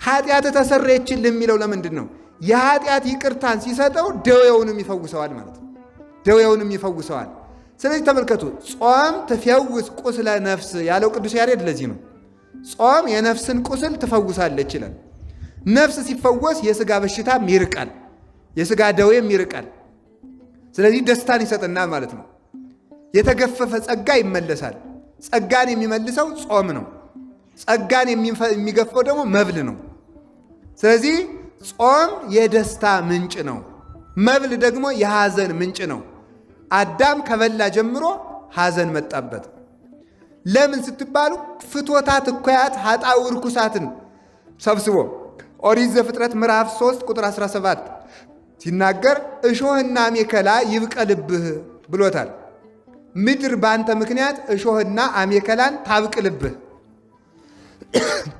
Speaker 1: ኃጢአትህ ተሰረየችልህ የሚለው ለምንድን ነው? የኃጢአት ይቅርታን ሲሰጠው ደዌውንም ይፈውሰዋል ማለት ነው። ደዌውንም ይፈውሰዋል። ስለዚህ ተመልከቱ፣ ጾም ትፈውስ ቁስለ ነፍስ ያለው ቅዱስ ያሬድ ለዚህ ነው። ጾም የነፍስን ቁስል ትፈውሳለች ይላል። ነፍስ ሲፈወስ የሥጋ በሽታም ይርቃል፣ የሥጋ ደዌም ይርቃል። ስለዚህ ደስታን ይሰጥናል ማለት ነው። የተገፈፈ ጸጋ ይመለሳል። ጸጋን የሚመልሰው ጾም ነው። ጸጋን የሚገፈው ደግሞ መብል ነው። ስለዚህ ጾም የደስታ ምንጭ ነው፣ መብል ደግሞ የሐዘን ምንጭ ነው። አዳም ከበላ ጀምሮ ሐዘን መጣበት። ለምን ስትባሉ ፍቶታት እኮያት ኃጣው ርኩሳትን ሰብስቦ ኦሪት ዘፍጥረት ምዕራፍ 3 ቁጥር 17 ሲናገር እሾህና አሜከላ ይብቀልብህ ብሎታል። ምድር በአንተ ምክንያት እሾህና አሜከላን ታብቅልብህ።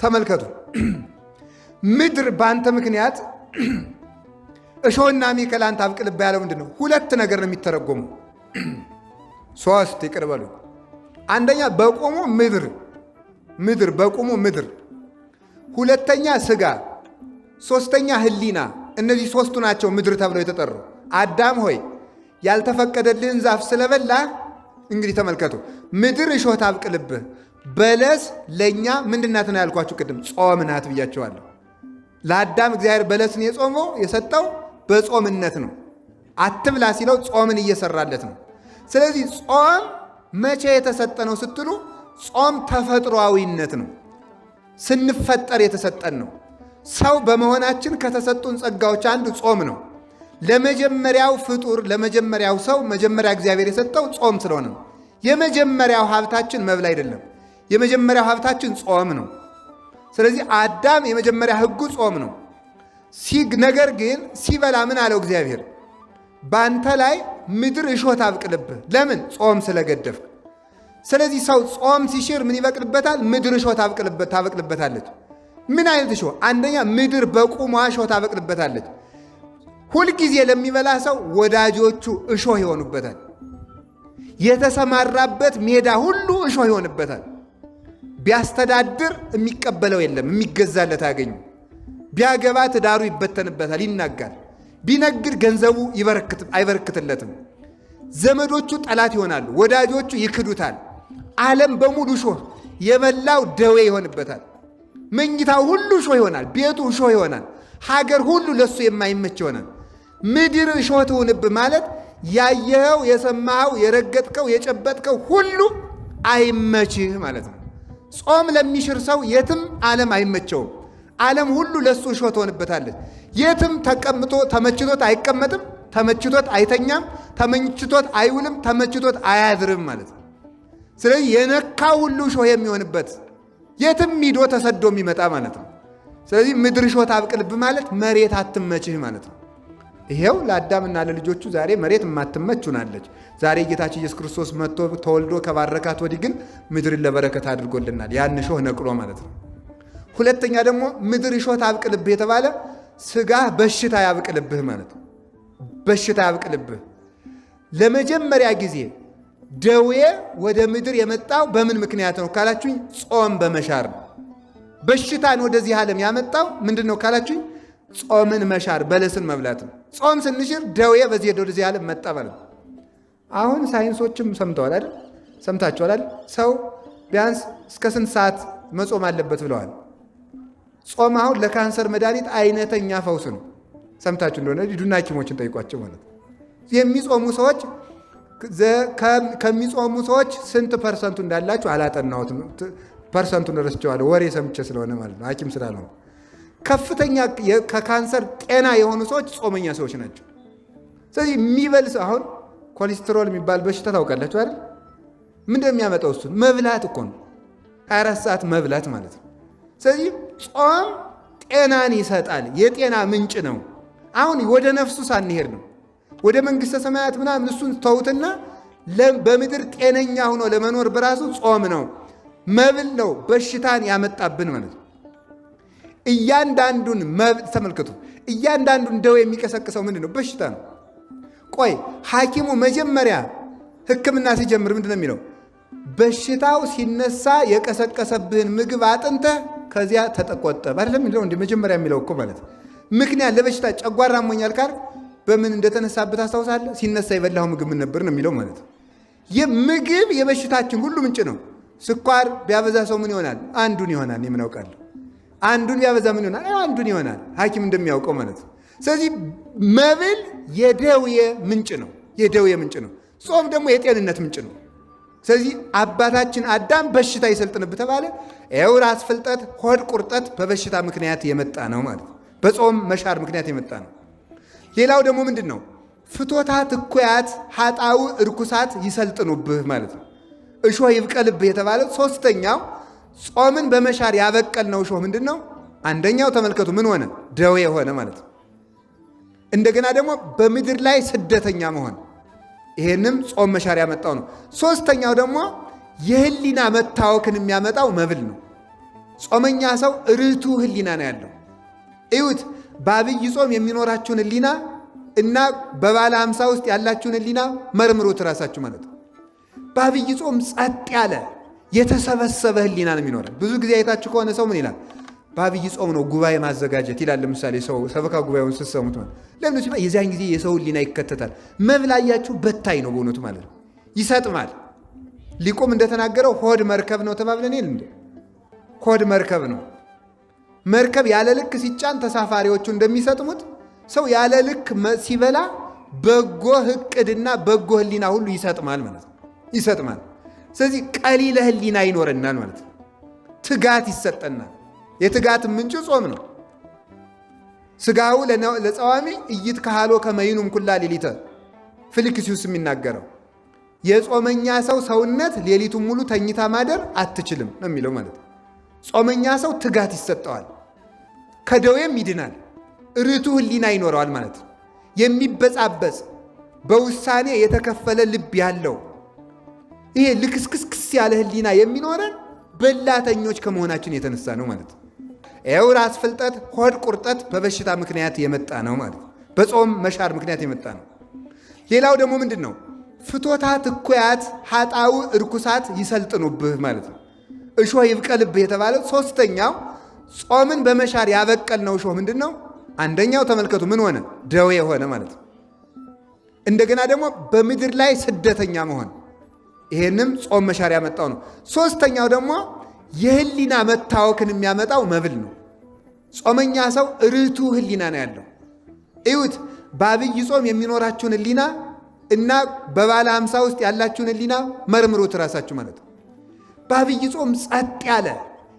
Speaker 1: ተመልከቱ፣ ምድር በአንተ ምክንያት እሾህና አሜከላን ታብቅልብህ ያለው ምንድን ነው? ሁለት ነገር ነው የሚተረጎሙ። 3 ይቅር በሉ። አንደኛ በቁሙ ምድር በቁሙ ምድር፣ ሁለተኛ ስጋ፣ ሶስተኛ ህሊና። እነዚህ ሶስቱ ናቸው ምድር ተብለው የተጠሩ። አዳም ሆይ ያልተፈቀደልህን ዛፍ ስለበላ እንግዲህ ተመልከቱ፣ ምድር እሾህ ታብቅልብህ። በለስ ለእኛ ምንድናት ነው ያልኳችሁ ቅድም? ጾም ናት ብያቸዋለሁ። ለአዳም እግዚአብሔር በለስን የጾመው የሰጠው በጾምነት ነው። አትብላ ሲለው ጾምን እየሰራለት ነው። ስለዚህ ጾም መቼ የተሰጠ ነው ስትሉ፣ ጾም ተፈጥሯዊነት ነው። ስንፈጠር የተሰጠን ነው። ሰው በመሆናችን ከተሰጡን ጸጋዎች አንዱ ጾም ነው። ለመጀመሪያው ፍጡር ለመጀመሪያው ሰው መጀመሪያ እግዚአብሔር የሰጠው ጾም ስለሆነ ነው። የመጀመሪያው ሀብታችን መብል አይደለም። የመጀመሪያው ሀብታችን ጾም ነው። ስለዚህ አዳም የመጀመሪያ ሕጉ ጾም ነው። ነገር ግን ሲበላ ምን አለው እግዚአብሔር? በአንተ ላይ ምድር እሾህ ታብቅልብህ። ለምን? ጾም ስለገደፍክ። ስለዚህ ሰው ጾም ሲሽር ምን ይበቅልበታል? ምድር እሾህ ታበቅልበታለች። ምን አይነት እሾህ? አንደኛ ምድር በቁሟ እሾህ ታበቅልበታለች። ሁልጊዜ ለሚበላ ሰው ወዳጆቹ እሾህ ይሆኑበታል። የተሰማራበት ሜዳ ሁሉ እሾህ ይሆንበታል። ቢያስተዳድር የሚቀበለው የለም፣ የሚገዛለት አያገኙ። ቢያገባ ትዳሩ ይበተንበታል፣ ይናጋል። ቢነግድ ገንዘቡ አይበረክትለትም። ዘመዶቹ ጠላት ይሆናሉ፣ ወዳጆቹ ይክዱታል። ዓለም በሙሉ እሾህ፣ የበላው ደዌ ይሆንበታል። መኝታው ሁሉ እሾህ ይሆናል፣ ቤቱ እሾህ ይሆናል። ሀገር ሁሉ ለሱ የማይመች ይሆናል። ምድር እሾህ ትሁንብህ ማለት ያየኸው፣ የሰማኸው፣ የረገጥከው፣ የጨበጥከው ሁሉ አይመችህ ማለት ነው። ጾም ለሚሽር ሰው የትም ዓለም አይመቸውም። ዓለም ሁሉ ለሱ እሾህ ትሆንበታለች። የትም ተቀምጦ ተመችቶት አይቀመጥም፣ ተመችቶት አይተኛም፣ ተመችቶት አይውልም፣ ተመችቶት አያድርም ማለት ነው። ስለዚህ የነካው ሁሉ እሾህ የሚሆንበት የትም ሂዶ ተሰዶ የሚመጣ ማለት ነው። ስለዚህ ምድር እሾህ ታብቅልብህ ማለት መሬት አትመችህ ማለት ነው። ይሄው ለአዳምና ለልጆቹ ዛሬ መሬት የማትመች ሆናለች። ዛሬ ጌታችን ኢየሱስ ክርስቶስ መጥቶ ተወልዶ ከባረካት ወዲህ ግን ምድርን ለበረከት አድርጎልናል። ያን እሾህ ነቅሎ ማለት ነው። ሁለተኛ ደግሞ ምድር እሾህ ታብቅልብህ የተባለ ስጋህ በሽታ ያብቅልብህ ማለት ነው። በሽታ ያብቅልብህ። ለመጀመሪያ ጊዜ ደዌ ወደ ምድር የመጣው በምን ምክንያት ነው ካላችሁኝ፣ ጾም በመሻር ነው። በሽታን ወደዚህ ዓለም ያመጣው ምንድን ነው ካላችሁኝ፣ ጾምን መሻር፣ በለስን መብላት ነው። ጾም ስንሽር ደዌ በዚህ ወደዚህ ዓለም መጣ ማለት ነው። አሁን ሳይንሶችም ሰምተዋል አይደል? ሰምታችኋል አይደል? ሰው ቢያንስ እስከ ስንት ሰዓት መጾም አለበት ብለዋል። ጾም አሁን ለካንሰር መድኃኒት አይነተኛ ፈውስ ነው። ሰምታችሁ እንደሆነ ሂዱና ሐኪሞችን ጠይቋቸው ማለት ነው። የሚጾሙ ሰዎች ከሚጾሙ ሰዎች ስንት ፐርሰንቱ እንዳላችሁ አላጠናሁትም። ፐርሰንቱን ረስቼዋለሁ፣ ወሬ ሰምቼ ስለሆነ ማለት ነው፣ ሐኪም ስላልሆነ። ከፍተኛ ከካንሰር ጤና የሆኑ ሰዎች ጾመኛ ሰዎች ናቸው። ስለዚህ የሚበልስ አሁን ኮሌስትሮል የሚባል በሽታ ታውቃላችሁ አይደል? ምንድን የሚያመጣው? እሱን መብላት እኮ ነው። 24 ሰዓት መብላት ማለት ነው። ስለዚህ ጾም ጤናን ይሰጣል፣ የጤና ምንጭ ነው። አሁን ወደ ነፍሱ ሳንሄድ ነው ወደ መንግሥተ ሰማያት ምናምን እሱን ተውትና በምድር ጤነኛ ሆኖ ለመኖር በራሱ ጾም ነው፣ መብል ነው በሽታን ያመጣብን ማለት ነው። እያንዳንዱን ተመልከቱ። እያንዳንዱን ደዌ የሚቀሰቅሰው ምንድን ነው? በሽታ ነው። ቆይ ሐኪሙ መጀመሪያ ሕክምና ሲጀምር ምንድን ነው የሚለው? በሽታው ሲነሳ የቀሰቀሰብህን ምግብ አጥንተህ ከዚያ ተቆጠብ አይደለም የሚለው? እንደ መጀመሪያ የሚለው እኮ ማለት ምክንያት ለበሽታ ጨጓራ አሞኛል ካል በምን እንደተነሳበት ታስታውሳለህ? ሲነሳ የበላው ምግብ ምን ነበር ነው የሚለው ማለት ነው። የምግብ የበሽታችን ሁሉ ምንጭ ነው። ስኳር ቢያበዛ ሰው ምን ይሆናል? አንዱን ይሆናል። የምን አውቃለሁ? አንዱን ቢያበዛ ምን ይሆናል? አንዱን ይሆናል። ሐኪም እንደሚያውቀው ማለት ነው። ስለዚህ መብል የደዌ ምንጭ ነው፣ የደዌ ምንጭ ነው። ጾም ደግሞ የጤንነት ምንጭ ነው። ስለዚህ አባታችን አዳም በሽታ ይሰልጥንብህ ተባለ። ይኸው ራስ ፍልጠት፣ ሆድ ቁርጠት በበሽታ ምክንያት የመጣ ነው ማለት ነው። በጾም መሻር ምክንያት የመጣ ነው። ሌላው ደግሞ ምንድን ነው? ፍቶታት እኩያት ኃጣው እርኩሳት ይሰልጥኑብህ ማለት ነው። እሾህ ይብቀልብህ የተባለ ሶስተኛው ጾምን በመሻር ያበቀልነው እሾህ ምንድን ነው? አንደኛው ተመልከቱ፣ ምን ሆነ? ደዌ የሆነ ማለት ነው። እንደገና ደግሞ በምድር ላይ ስደተኛ መሆን፣ ይሄንም ጾም መሻር ያመጣው ነው። ሶስተኛው ደግሞ የህሊና መታወክን የሚያመጣው መብል ነው። ጾመኛ ሰው ርቱ ህሊና ነው ያለው። እዩት፣ በአብይ ጾም የሚኖራችሁን ህሊና እና በባለ 50 ውስጥ ያላችሁን ህሊና መርምሩት ራሳችሁ ማለት ነው። በአብይ ጾም ጸጥ ያለ የተሰበሰበ ህሊና ነው የሚኖረን። ብዙ ጊዜ አይታችሁ ከሆነ ሰው ምን ይላል? በአብይ ጾም ነው ጉባኤ ማዘጋጀት ይላል። ለምሳሌ ሰው ሰበካ ጉባኤውን ስትሰሙት ማለት ለምን ሲባል የዚያን ጊዜ የሰው ህሊና ይከተታል። መብላያችሁ በታይ ነው በእውነቱ ማለት ነው። ይሰጥማል። ሊቁም እንደተናገረው ሆድ መርከብ ነው ተባብለን ይል እንደ ሆድ መርከብ ነው። መርከብ ያለ ልክ ሲጫን ተሳፋሪዎቹ እንደሚሰጥሙት ሰው ያለ ልክ ሲበላ በጎ ዕቅድና በጎ ህሊና ሁሉ ይሰጥማል ማለት ነው። ይሰጥማል። ስለዚህ ቀሊለ ህሊና ይኖረናል ማለት ነው። ትጋት ይሰጠናል። የትጋት ምንጭ ጾም ነው። ስጋው ለጸዋሚ ኢይትከሃሎ ከመ ይኑም ኩላ ሌሊተ ፊልክስዩስ የሚናገረው የጾመኛ ሰው ሰውነት ሌሊቱን ሙሉ ተኝታ ማደር አትችልም ነው የሚለው ማለት ነው። ጾመኛ ሰው ትጋት ይሰጠዋል፣ ከደዌም ይድናል፣ ርቱ ህሊና ይኖረዋል ማለት ነው። የሚበጻበጽ በውሳኔ የተከፈለ ልብ ያለው ይሄ ልክስክስክስ ያለ ህሊና የሚኖረን በላተኞች ከመሆናችን የተነሳ ነው ማለት ነው። ይኸው ራስ ፍልጠት፣ ሆድ ቁርጠት በበሽታ ምክንያት የመጣ ነው ማለት ነው። በጾም መሻር ምክንያት የመጣ ነው። ሌላው ደግሞ ምንድን ነው? ፍቶታት እኩያት ኃጣው እርኩሳት ይሰልጥኑብህ ማለት ነው። እሾህ ይብቀልብህ የተባለው ሶስተኛው ጾምን በመሻር ያበቀልነው እሾህ ምንድን ነው? አንደኛው ተመልከቱ፣ ምን ሆነ? ደዌ የሆነ ማለት ነው። እንደገና ደግሞ በምድር ላይ ስደተኛ መሆን፣ ይሄንም ጾም መሻር ያመጣው ነው። ሶስተኛው ደግሞ የህሊና መታወክን የሚያመጣው መብል ነው። ጾመኛ ሰው ርቱ ህሊና ነው ያለው። እዩት፣ በአብይ ጾም የሚኖራችሁን ህሊና እና በባለ 50 ውስጥ ያላችሁን ህሊና መርምሩት ራሳችሁ ማለት ነው። በአብይ ጾም ጸጥ ያለ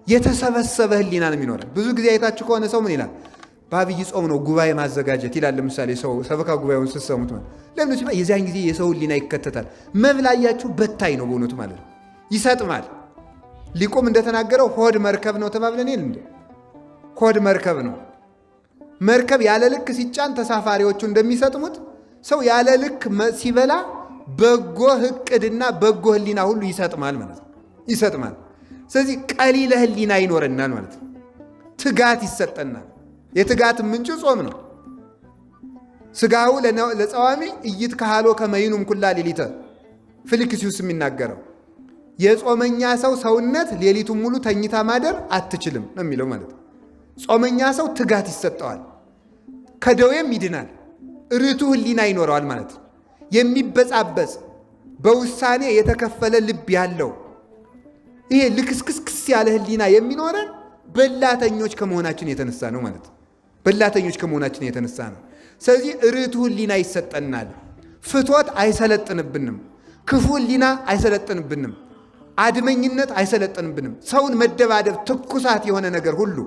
Speaker 1: የተሰበሰበ ህሊና ነው የሚኖረን። ብዙ ጊዜ አይታችሁ ከሆነ ሰው ምን ይላል? በአብይ ጾም ነው ጉባኤ ማዘጋጀት ይላል። ለምሳሌ ሰው ሰበካ ጉባኤውን ስትሰሙት ማለት ለምን ሲባል የዚያን ጊዜ የሰው ህሊና ይከተታል። መብላያችሁ በታይ ነው በእውነቱ ማለት ነው። ይሰጥማል። ሊቁም እንደተናገረው ሆድ መርከብ ነው ተባብለን ይል እንደ ሆድ መርከብ ነው። መርከብ ያለ ልክ ሲጫን ተሳፋሪዎቹ እንደሚሰጥሙት ሰው ያለ ልክ ሲበላ በጎ ዕቅድና በጎ ህሊና ሁሉ ይሰጥማል ማለት ነው። ይሰጥማል። ስለዚህ ቀሊለ ህሊና ይኖረናል ማለት ነው። ትጋት ይሰጠናል። የትጋት ምንጭ ጾም ነው። ስጋው ለጸዋሚ ኢይትከሃሎ ከመ ይኑም ኩላ ሌሊተ ፊልክስዩስ የሚናገረው የጾመኛ ሰው ሰውነት ሌሊቱን ሙሉ ተኝታ ማደር አትችልም ነው የሚለው ማለት ነው። ጾመኛ ሰው ትጋት ይሰጠዋል፣ ከደዌም ይድናል፣ ርቱ ህሊና ይኖረዋል ማለት ነው። የሚበጻበጽ በውሳኔ የተከፈለ ልብ ያለው ይሄ ልክስክስክስ ያለ ህሊና የሚኖረን በላተኞች ከመሆናችን የተነሳ ነው ማለት ነው። በላተኞች ከመሆናችን የተነሳ ነው። ስለዚህ ርቱ ህሊና ይሰጠናል። ፍትወት አይሰለጥንብንም። ክፉ ሕሊና አይሰለጥንብንም። አድመኝነት አይሰለጥንብንም። ሰውን መደባደብ፣ ትኩሳት የሆነ ነገር ሁሉ፣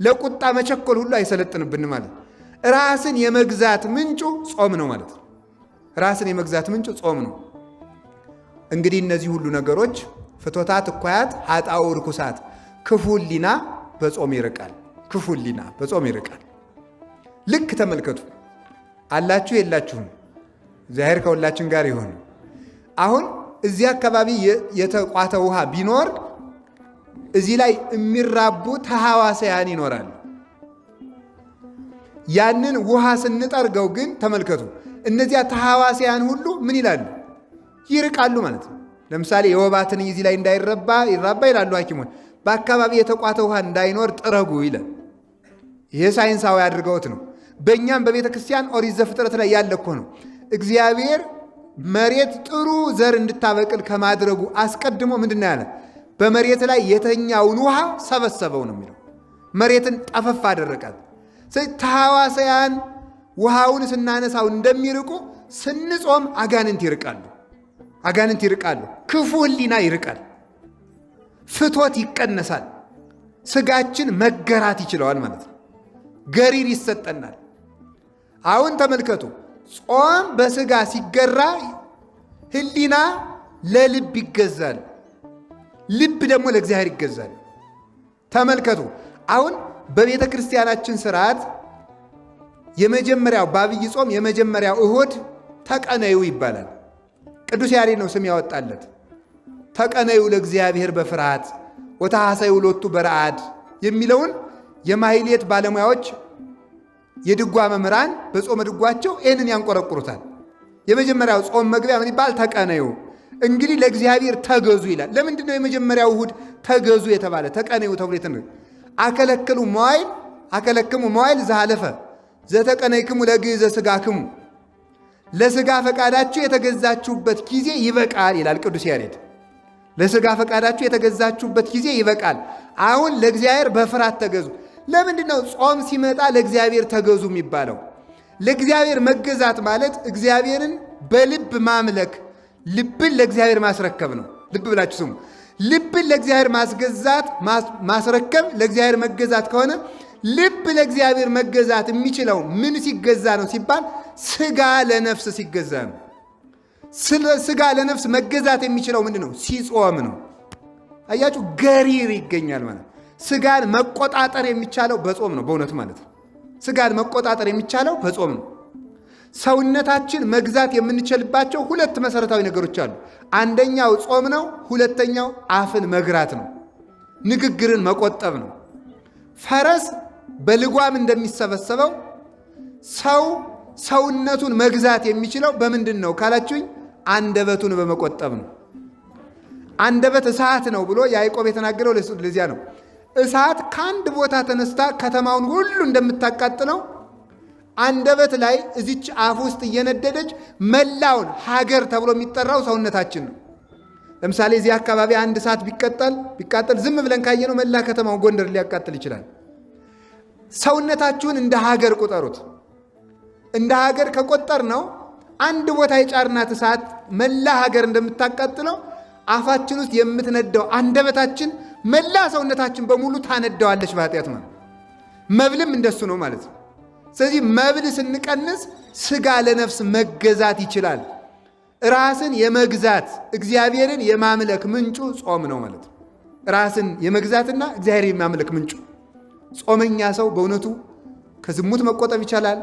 Speaker 1: ለቁጣ መቸኮል ሁሉ አይሰለጥንብንም ማለት። ራስን የመግዛት ምንጩ ጾም ነው ማለት ነው። ራስን የመግዛት ምንጩ ጾም ነው። እንግዲህ እነዚህ ሁሉ ነገሮች ፍትወታት፣ እኩያት፣ ኃጣው፣ ርኩሳት፣ ክፉ ሕሊና በጾም ይርቃል። ክፉ ሕሊና በጾም ይርቃል። ልክ ተመልከቱ። አላችሁ የላችሁም? እግዚአብሔር ከሁላችን ጋር ይሆን። አሁን እዚህ አካባቢ የተቋተ ውሃ ቢኖር እዚህ ላይ የሚራቡ ተሐዋስያን ይኖራሉ። ያንን ውሃ ስንጠርገው ግን ተመልከቱ፣ እነዚያ ተሐዋስያን ሁሉ ምን ይላሉ? ይርቃሉ ማለት ነው። ለምሳሌ የወባ ትንኝ እዚህ ላይ እንዳይራባ ይላሉ ሐኪሞች። በአካባቢ የተቋተ ውሃ እንዳይኖር ጥረጉ ይላል። ይሄ ሳይንሳዊ አድርገውት ነው። በእኛም በቤተ ክርስቲያን ኦሪት ዘፍጥረት ላይ ያለ እኮ ነው። እግዚአብሔር መሬት ጥሩ ዘር እንድታበቅል ከማድረጉ አስቀድሞ ምንድን ነው ያለ? በመሬት ላይ የተኛውን ውሃ ሰበሰበው ነው የሚለው። መሬትን ጠፈፍ አደረቃት። ስለዚህ ተሐዋስያን ውሃውን ስናነሳው እንደሚርቁ ስንጾም አጋንንት ይርቃሉ። አጋንንት ይርቃሉ። ክፉ ሕሊና ይርቃል። ፍትወት ይቀነሳል። ስጋችን መገራት ይችለዋል ማለት ነው። ገሪር ይሰጠናል። አሁን ተመልከቱ፣ ጾም በስጋ ሲገራ ሕሊና ለልብ ይገዛል፣ ልብ ደግሞ ለእግዚአብሔር ይገዛል። ተመልከቱ፣ አሁን በቤተ ክርስቲያናችን ስርዓት የመጀመሪያው በዐቢይ ጾም የመጀመሪያው እሁድ ተቀነዩ ይባላል። ቅዱስ ያሬድ ነው ስም ያወጣለት። ተቀነዩ ለእግዚአብሔር በፍርሃት ወተሐሰዩ ሎቱ በረአድ የሚለውን የማሕሌት ባለሙያዎች የድጓ መምህራን በጾመ ድጓቸው ይህንን ያንቆረቁሩታል። የመጀመሪያው ጾም መግቢያ ምን ይባል? ተቀነዩ። እንግዲህ ለእግዚአብሔር ተገዙ ይላል። ለምንድን ነው የመጀመሪያው እሁድ ተገዙ የተባለ? ተቀነዩ ተብሎ አከለክሙ መዋዕል ዘሃለፈ ዘተቀነይክሙ ለግእዘ ሥጋክሙ፣ ለሥጋ ፈቃዳችሁ የተገዛችሁበት ጊዜ ይበቃል ይላል ቅዱስ ያሬድ። ለሥጋ ፈቃዳችሁ የተገዛችሁበት ጊዜ ይበቃል። አሁን ለእግዚአብሔር በፍርሃት ተገዙ። ለምንድን ነው ጾም ሲመጣ ለእግዚአብሔር ተገዙ የሚባለው? ለእግዚአብሔር መገዛት ማለት እግዚአብሔርን በልብ ማምለክ፣ ልብን ለእግዚአብሔር ማስረከብ ነው። ልብ ብላችሁ ስሙ። ልብን ለእግዚአብሔር ማስረከብ ለእግዚአብሔር መገዛት ከሆነ ልብ ለእግዚአብሔር መገዛት የሚችለው ምን ሲገዛ ነው ሲባል ሥጋ ለነፍስ ሲገዛ ነው። ሥጋ ለነፍስ መገዛት የሚችለው ምንድን ነው? ሲጾም ነው። አያችሁ፣ ገሪር ይገኛል ማለት። ሥጋን መቆጣጠር የሚቻለው በጾም ነው። በእውነት ማለት ነው። ሥጋን መቆጣጠር የሚቻለው በጾም ነው። ሰውነታችን መግዛት የምንችልባቸው ሁለት መሰረታዊ ነገሮች አሉ። አንደኛው ጾም ነው። ሁለተኛው አፍን መግራት ነው። ንግግርን መቆጠብ ነው። ፈረስ በልጓም እንደሚሰበሰበው ሰውነቱን መግዛት የሚችለው በምንድን ነው ካላችሁኝ፣ አንደበቱን በመቆጠብ ነው። አንደበት እሳት ነው ብሎ ያዕቆብ የተናገረው ለዚያ ነው። እሳት ከአንድ ቦታ ተነስታ ከተማውን ሁሉ እንደምታቃጥለው አንደበት ላይ እዚች አፍ ውስጥ እየነደደች መላውን ሀገር ተብሎ የሚጠራው ሰውነታችን ነው። ለምሳሌ እዚህ አካባቢ አንድ እሳት ቢቃጠል ዝም ብለን ካየነው መላ ከተማው ጎንደር ሊያቃጥል ይችላል። ሰውነታችሁን እንደ ሀገር ቁጠሩት። እንደ ሀገር ከቆጠር ነው አንድ ቦታ የጫርናት እሳት መላ ሀገር እንደምታቃጥለው አፋችን ውስጥ የምትነደው አንደበታችን መላ ሰውነታችን በሙሉ ታነደዋለች በኃጢአት ማለት። መብልም እንደሱ ነው ማለት ነው። ስለዚህ መብል ስንቀንስ ሥጋ ለነፍስ መገዛት ይችላል። ራስን የመግዛት እግዚአብሔርን የማምለክ ምንጩ ጾም ነው ማለት ነው። ራስን የመግዛትና እግዚአብሔር የማምለክ ምንጩ ጾመኛ ሰው በእውነቱ ከዝሙት መቆጠብ ይችላል፣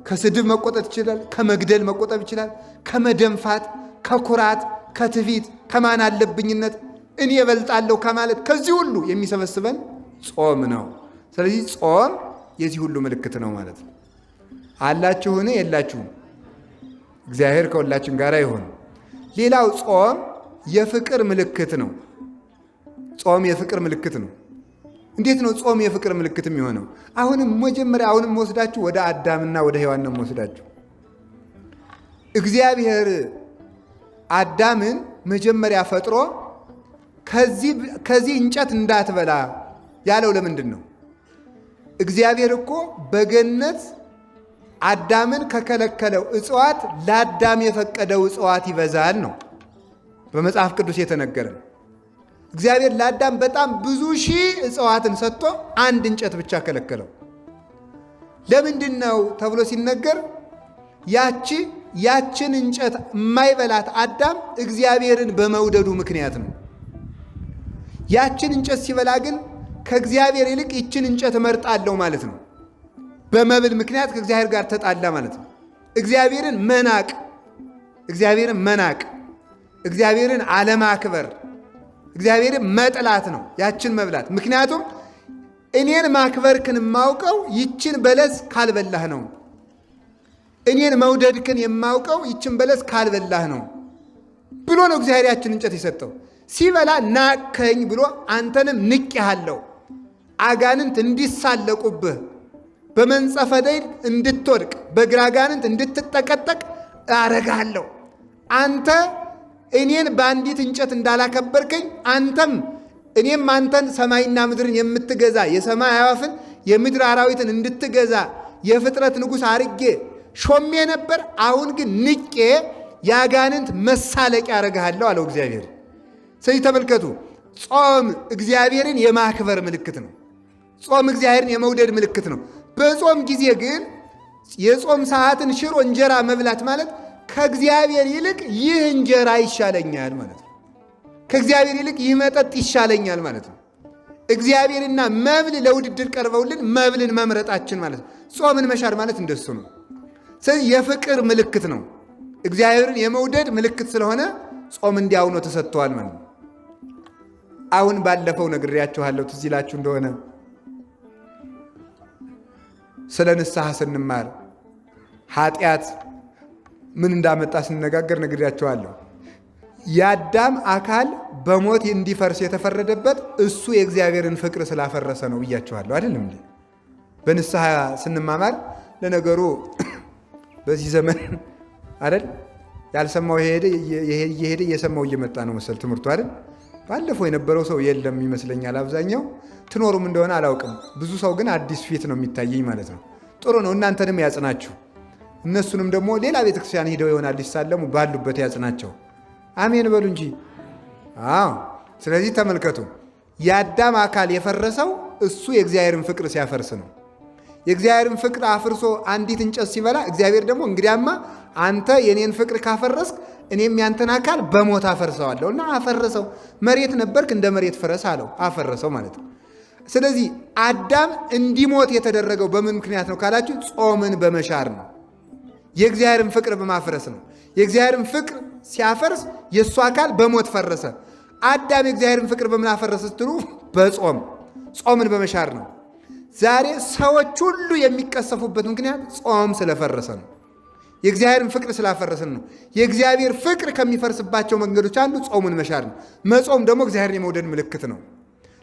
Speaker 1: ከስድብ መቆጠብ ይችላል፣ ከመግደል መቆጠብ ይችላል፣ ከመደንፋት፣ ከኩራት፣ ከትዕቢት፣ ከማን አለብኝነት እኔ እበልጣለሁ ከማለት ከዚህ ሁሉ የሚሰበስበን ጾም ነው። ስለዚህ ጾም የዚህ ሁሉ ምልክት ነው ማለት ነው። አላችሁን? የላችሁም? እግዚአብሔር ከሁላችን ጋር ይሁን። ሌላው ጾም የፍቅር ምልክት ነው። ጾም የፍቅር ምልክት ነው። እንዴት ነው ጾም የፍቅር ምልክት የሚሆነው? አሁንም ወስዳችሁ ወደ አዳምና ወደ ሔዋን ነው ወስዳችሁ። እግዚአብሔር አዳምን መጀመሪያ ፈጥሮ ከዚህ እንጨት እንዳትበላ ያለው ለምንድን ነው? እግዚአብሔር እኮ በገነት አዳምን ከከለከለው እጽዋት ለአዳም የፈቀደው እጽዋት ይበዛል ነው በመጽሐፍ ቅዱስ የተነገረ። እግዚአብሔር ለአዳም በጣም ብዙ ሺህ እጽዋትን ሰጥቶ አንድ እንጨት ብቻ ከለከለው። ለምንድን ነው ተብሎ ሲነገር ያችን እንጨት የማይበላት አዳም እግዚአብሔርን በመውደዱ ምክንያት ነው። ያችን እንጨት ሲበላ ግን ከእግዚአብሔር ይልቅ ይችን እንጨት እመርጣለሁ ማለት ነው። በመብል ምክንያት ከእግዚአብሔር ጋር ተጣላ ማለት ነው። እግዚአብሔርን መናቅ፣ እግዚአብሔርን አለማክበር፣ እግዚአብሔርን መጥላት ነው ያችን መብላት። ምክንያቱም እኔን ማክበርክን የማውቀው ይችን በለስ ካልበላህ ነው። እኔን መውደድክን የማውቀው ይችን በለስ ካልበላህ ነው ብሎ ነው እግዚአብሔር ያችን እንጨት የሰጠው። ሲበላ ናቀኝ ብሎ አንተንም ንቄሃለሁ፣ አጋንንት እንዲሳለቁብህ፣ በመንጸፈ ደይን እንድትወድቅ፣ በግራ አጋንንት እንድትጠቀጠቅ አረጋለሁ። አንተ እኔን በአንዲት እንጨት እንዳላከበርከኝ እኔም አንተን ሰማይና ምድርን የምትገዛ የሰማይ አዕዋፍን የምድር አራዊትን እንድትገዛ የፍጥረት ንጉሥ አርጌ ሾሜ ነበር። አሁን ግን ንቄ የአጋንንት መሳለቂያ አረግሃለሁ አለው እግዚአብሔር። ስለዚህ ተመልከቱ፣ ጾም እግዚአብሔርን የማክበር ምልክት ነው። ጾም እግዚአብሔርን የመውደድ ምልክት ነው። በጾም ጊዜ ግን የጾም ሰዓትን ሽሮ እንጀራ መብላት ማለት ከእግዚአብሔር ይልቅ ይህ እንጀራ ይሻለኛል ማለት ነው። ከእግዚአብሔር ይልቅ ይህ መጠጥ ይሻለኛል ማለት ነው። እግዚአብሔርና መብል ለውድድር ቀርበውልን መብልን መምረጣችን ማለት ነው። ጾምን መሻር ማለት እንደሱ ነው። ስለዚህ የፍቅር ምልክት ነው። እግዚአብሔርን የመውደድ ምልክት ስለሆነ ጾም እንዲያው ነው ተሰጥቷል ማለት ነው። አሁን ባለፈው ነግሬያችኋለሁ፣ ትዝ ይላችሁ እንደሆነ ስለ ንስሐ ስንማር ኃጢአት ምን እንዳመጣ ስንነጋገር ነግሬያችኋለሁ። የአዳም አካል በሞት እንዲፈርስ የተፈረደበት እሱ የእግዚአብሔርን ፍቅር ስላፈረሰ ነው ብያችኋለሁ አይደለም እንዴ? በንስሐ ስንማማር ለነገሩ በዚህ ዘመን አይደል ያልሰማው እየሄደ እየሰማው እየመጣ ነው መሰል ትምህርቱ አይደል? ባለፈው የነበረው ሰው የለም ይመስለኛል አብዛኛው። ትኖሩም እንደሆነ አላውቅም። ብዙ ሰው ግን አዲስ ፊት ነው የሚታየኝ ማለት ነው። ጥሩ ነው፣ እናንተንም ያጽናችሁ። እነሱንም ደግሞ ሌላ ቤተክርስቲያን ሄደው ይሆናል ሊሳለሙ፣ ባሉበት ያጽናቸው። አሜን በሉ እንጂ። አዎ። ስለዚህ ተመልከቱ፣ የአዳም አካል የፈረሰው እሱ የእግዚአብሔርን ፍቅር ሲያፈርስ ነው። የእግዚአብሔርን ፍቅር አፍርሶ አንዲት እንጨት ሲበላ እግዚአብሔር ደግሞ እንግዲያማ አንተ የኔን ፍቅር ካፈረስክ እኔም ያንተን አካል በሞት አፈርሰዋለሁ እና አፈረሰው። መሬት ነበርክ እንደ መሬት ፍረስ አለው፣ አፈረሰው ማለት ነው። ስለዚህ አዳም እንዲሞት የተደረገው በምን ምክንያት ነው ካላችሁ፣ ጾምን በመሻር ነው። የእግዚአብሔርን ፍቅር በማፍረስ ነው። የእግዚአብሔርን ፍቅር ሲያፈርስ የእሱ አካል በሞት ፈረሰ። አዳም የእግዚአብሔርን ፍቅር በምን አፈረሰ ስትሉ፣ ጾምን በመሻር ነው። ዛሬ ሰዎች ሁሉ የሚቀሰፉበት ምክንያት ጾም ስለፈረሰ ነው። የእግዚአብሔርን ፍቅር ስላፈረስን ነው። የእግዚአብሔር ፍቅር ከሚፈርስባቸው መንገዶች አንዱ ጾሙን መሻር ነው። መጾም ደግሞ እግዚአብሔርን የመውደድ ምልክት ነው።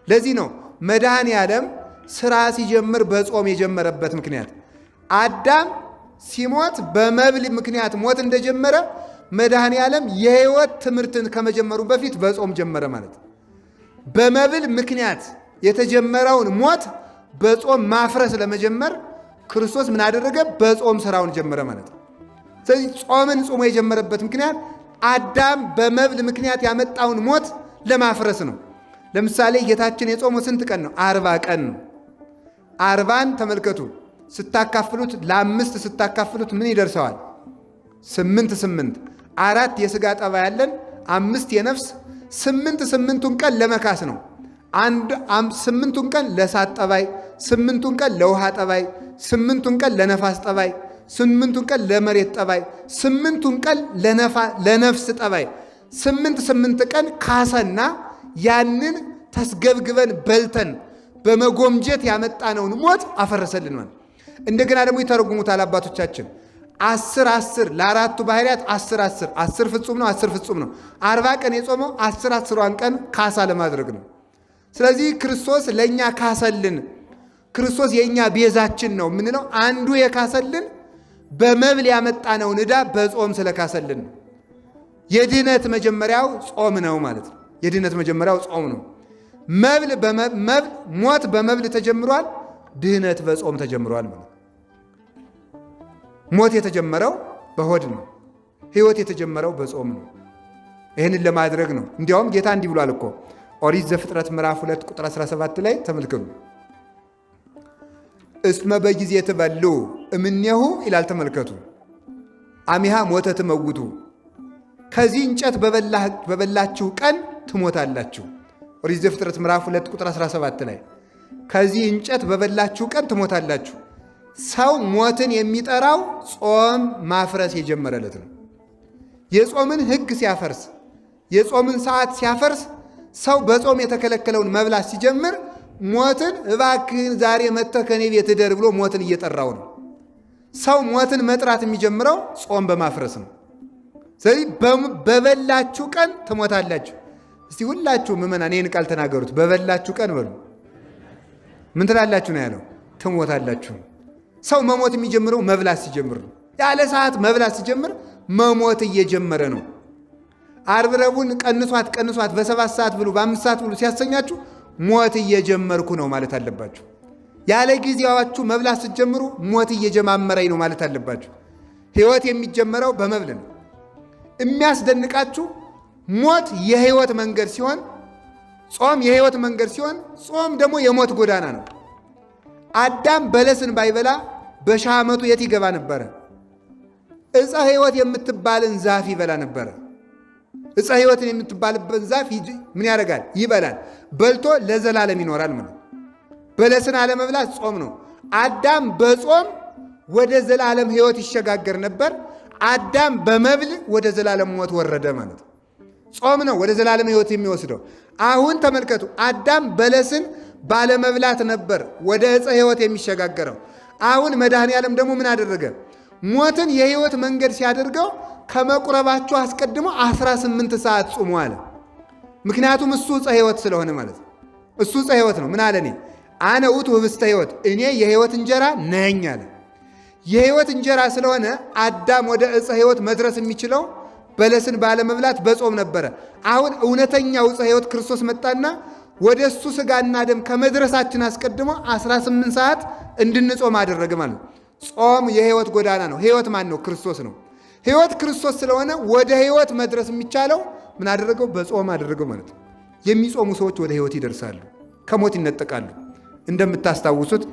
Speaker 1: ለዚህ ነው መድኃኔ ዓለም ስራ ሲጀምር በጾም የጀመረበት ምክንያት። አዳም ሲሞት በመብል ምክንያት ሞት እንደጀመረ መድኃኔ ዓለም የሕይወት ትምህርትን ከመጀመሩ በፊት በጾም ጀመረ ማለት። በመብል ምክንያት የተጀመረውን ሞት በጾም ማፍረስ ለመጀመር ክርስቶስ ምን አደረገ? በጾም ስራውን ጀመረ ማለት ነው። ስለዚህ ጾምን ጾሞ የጀመረበት ምክንያት አዳም በመብል ምክንያት ያመጣውን ሞት ለማፍረስ ነው። ለምሳሌ ጌታችን የጾመው ስንት ቀን ነው? 40 ቀን ነው። 40ን ተመልከቱ። ስታካፍሉት ለ5 ስታካፍሉት ምን ይደርሰዋል? 8 4 የሥጋ ጠባይ ያለን 5 የነፍስ 8ቱን ቀን ለመካስ ነው። 8ቱን ቀን ለእሳት ጠባይ፣ 8ቱን ቀን ለውሃ ጠባይ፣ 8ቱን ቀን ለነፋስ ጠባይ፣ 8ቱን ቀን ለመሬት ጠባይ፣ 8ቱን ቀን ለነፍስ ጠባይ 8 ቀን ካሰና ያንን ተስገብግበን በልተን በመጎምጀት ያመጣነውን ሞት አፈረሰልን ማለት። እንደገና ደግሞ ይተረጉሙታል አባቶቻችን 10 ለአራቱ ባህሪያት 10 ፍጹም ነው፣ 10 ፍጹም ነው። 40 ቀን የጾመው 10ዋን ቀን ካሳ ለማድረግ ነው። ስለዚህ ክርስቶስ ለእኛ ካሰልን፣ ክርስቶስ የእኛ ቤዛችን ነው የምንለው አንዱ የካሰልን በመብል ያመጣነውን ዕዳ በጾም ስለካሰልን ነው። የድህነት መጀመሪያው ጾም ነው ማለት ነው። የድህነት መጀመሪያው ጾም ነው። ሞት በመብል ተጀምሯል፣ ድህነት በጾም ተጀምሯል ማለት ነው። ሞት የተጀመረው በሆድ ነው። ሕይወት የተጀመረው በጾም ነው። ይህንን ለማድረግ ነው። እንዲያውም ጌታ እንዲህ ብሏል እኮ ኦሪት ዘፍጥረት ምዕራፍ 2 ቁጥር 17 ላይ ተመልከቱ። እስመ በጊዜ ትበሉ እምኔሁ ይላል። ተመልከቱ። አሚሃ ሞተ ትመውቱ፣ ከዚህ እንጨት በበላችሁ ቀን ትሞታላችሁ። ኦሪት ዘፍጥረት ምዕራፍ 2 ቁጥር 17 ላይ ከዚህ እንጨት በበላችሁ ቀን ትሞታላችሁ። ሰው ሞትን የሚጠራው ጾም ማፍረስ የጀመረለት ነው። የጾምን ሕግ ሲያፈርስ፣ የጾምን ሰዓት ሲያፈርስ፣ ሰው በጾም የተከለከለውን መብላት ሲጀምር ሞትን እባክህን ዛሬ መጥተህ ከኔ ቤት እደር ብሎ ሞትን እየጠራው ነው። ሰው ሞትን መጥራት የሚጀምረው ጾም በማፍረስ ነው። ስለዚህ በበላችሁ ቀን ትሞታላችሁ። እስቲ ሁላችሁ ምዕመናን ይህን ቃል ተናገሩት። በበላችሁ ቀን በሉ። ምን ትላላችሁ ነው ያለው? ትሞታላችሁ። ሰው መሞት የሚጀምረው መብላት ሲጀምር ነው። ያለ ሰዓት መብላት ሲጀምር መሞት እየጀመረ ነው። ዓርብ ረቡዕን ቀንሷት በ7 ሰዓት ብሉ በ5 ሰዓት ብሉ ሲያሰኛችሁ ሞት እየጀመርኩ ነው ማለት አለባችሁ። ያለ ጊዜያችሁ መብላት ስትጀምሩ ሞት እየጀማመረኝ ነው ማለት አለባችሁ። ሕይወት የሚጀመረው በመብል ነው። የሚያስደንቃችሁ ሞት የሕይወት መንገድ ሲሆን፣ ጾም የሕይወት መንገድ ሲሆን፣ ጾም ደግሞ የሞት ጎዳና ነው። አዳም በለስን ባይበላ በ1000 ዓመቱ የት ይገባ ነበረ? ዕፀ ሕይወት የምትባልን ዛፍ ይበላ ነበረ። ዕፀ ሕይወትን የምትባልበት ዛፍ ምን ያደርጋል? ይበላል። በልቶ ለዘላለም ይኖራል ማለት። በለስን አለመብላት ጾም ነው። አዳም በጾም ወደ ዘላለም ሕይወት ይሸጋገር ነበር። አዳም በመብል ወደ ዘላለም ሞት ወረደ ማለት። ጾም ነው ወደ ዘላለም ሕይወት የሚወስደው። አሁን ተመልከቱ፣ አዳም በለስን ባለመብላት ነበር ወደ ዕፀ ሕይወት የሚሸጋገረው። አሁን መድኃኔ ዓለም ደግሞ ምን አደረገ? ሞትን የሕይወት መንገድ ሲያደርገው ከመቁረባችሁ አስቀድሞ 18 ሰዓት ጹሙ አለ። ምክንያቱም እሱ ዕፀ ሕይወት ስለሆነ ማለት ነው። እሱ ዕፀ ሕይወት ነው። ምን አለ? እኔ አነ ውእቱ ኅብስተ ሕይወት፣ እኔ የሕይወት እንጀራ ነኝ አለ። የሕይወት እንጀራ ስለሆነ አዳም ወደ ዕፀ ሕይወት መድረስ የሚችለው በለስን ባለመብላት በጾም ነበረ። አሁን እውነተኛው ዕፀ ሕይወት ክርስቶስ መጣና ወደ እሱ ሥጋና ደም ከመድረሳችን አስቀድሞ 18 ሰዓት እንድንጾም አደረገ ማለት ነው። ጾም የሕይወት ጎዳና ነው። ሕይወት ማን ነው? ክርስቶስ ነው። ሕይወት ክርስቶስ ስለሆነ ወደ ሕይወት መድረስ የሚቻለው ምን አደረገው? በጾም አደረገው ማለት ነው። የሚጾሙ ሰዎች ወደ ሕይወት ይደርሳሉ፣ ከሞት ይነጠቃሉ። እንደምታስታውሱት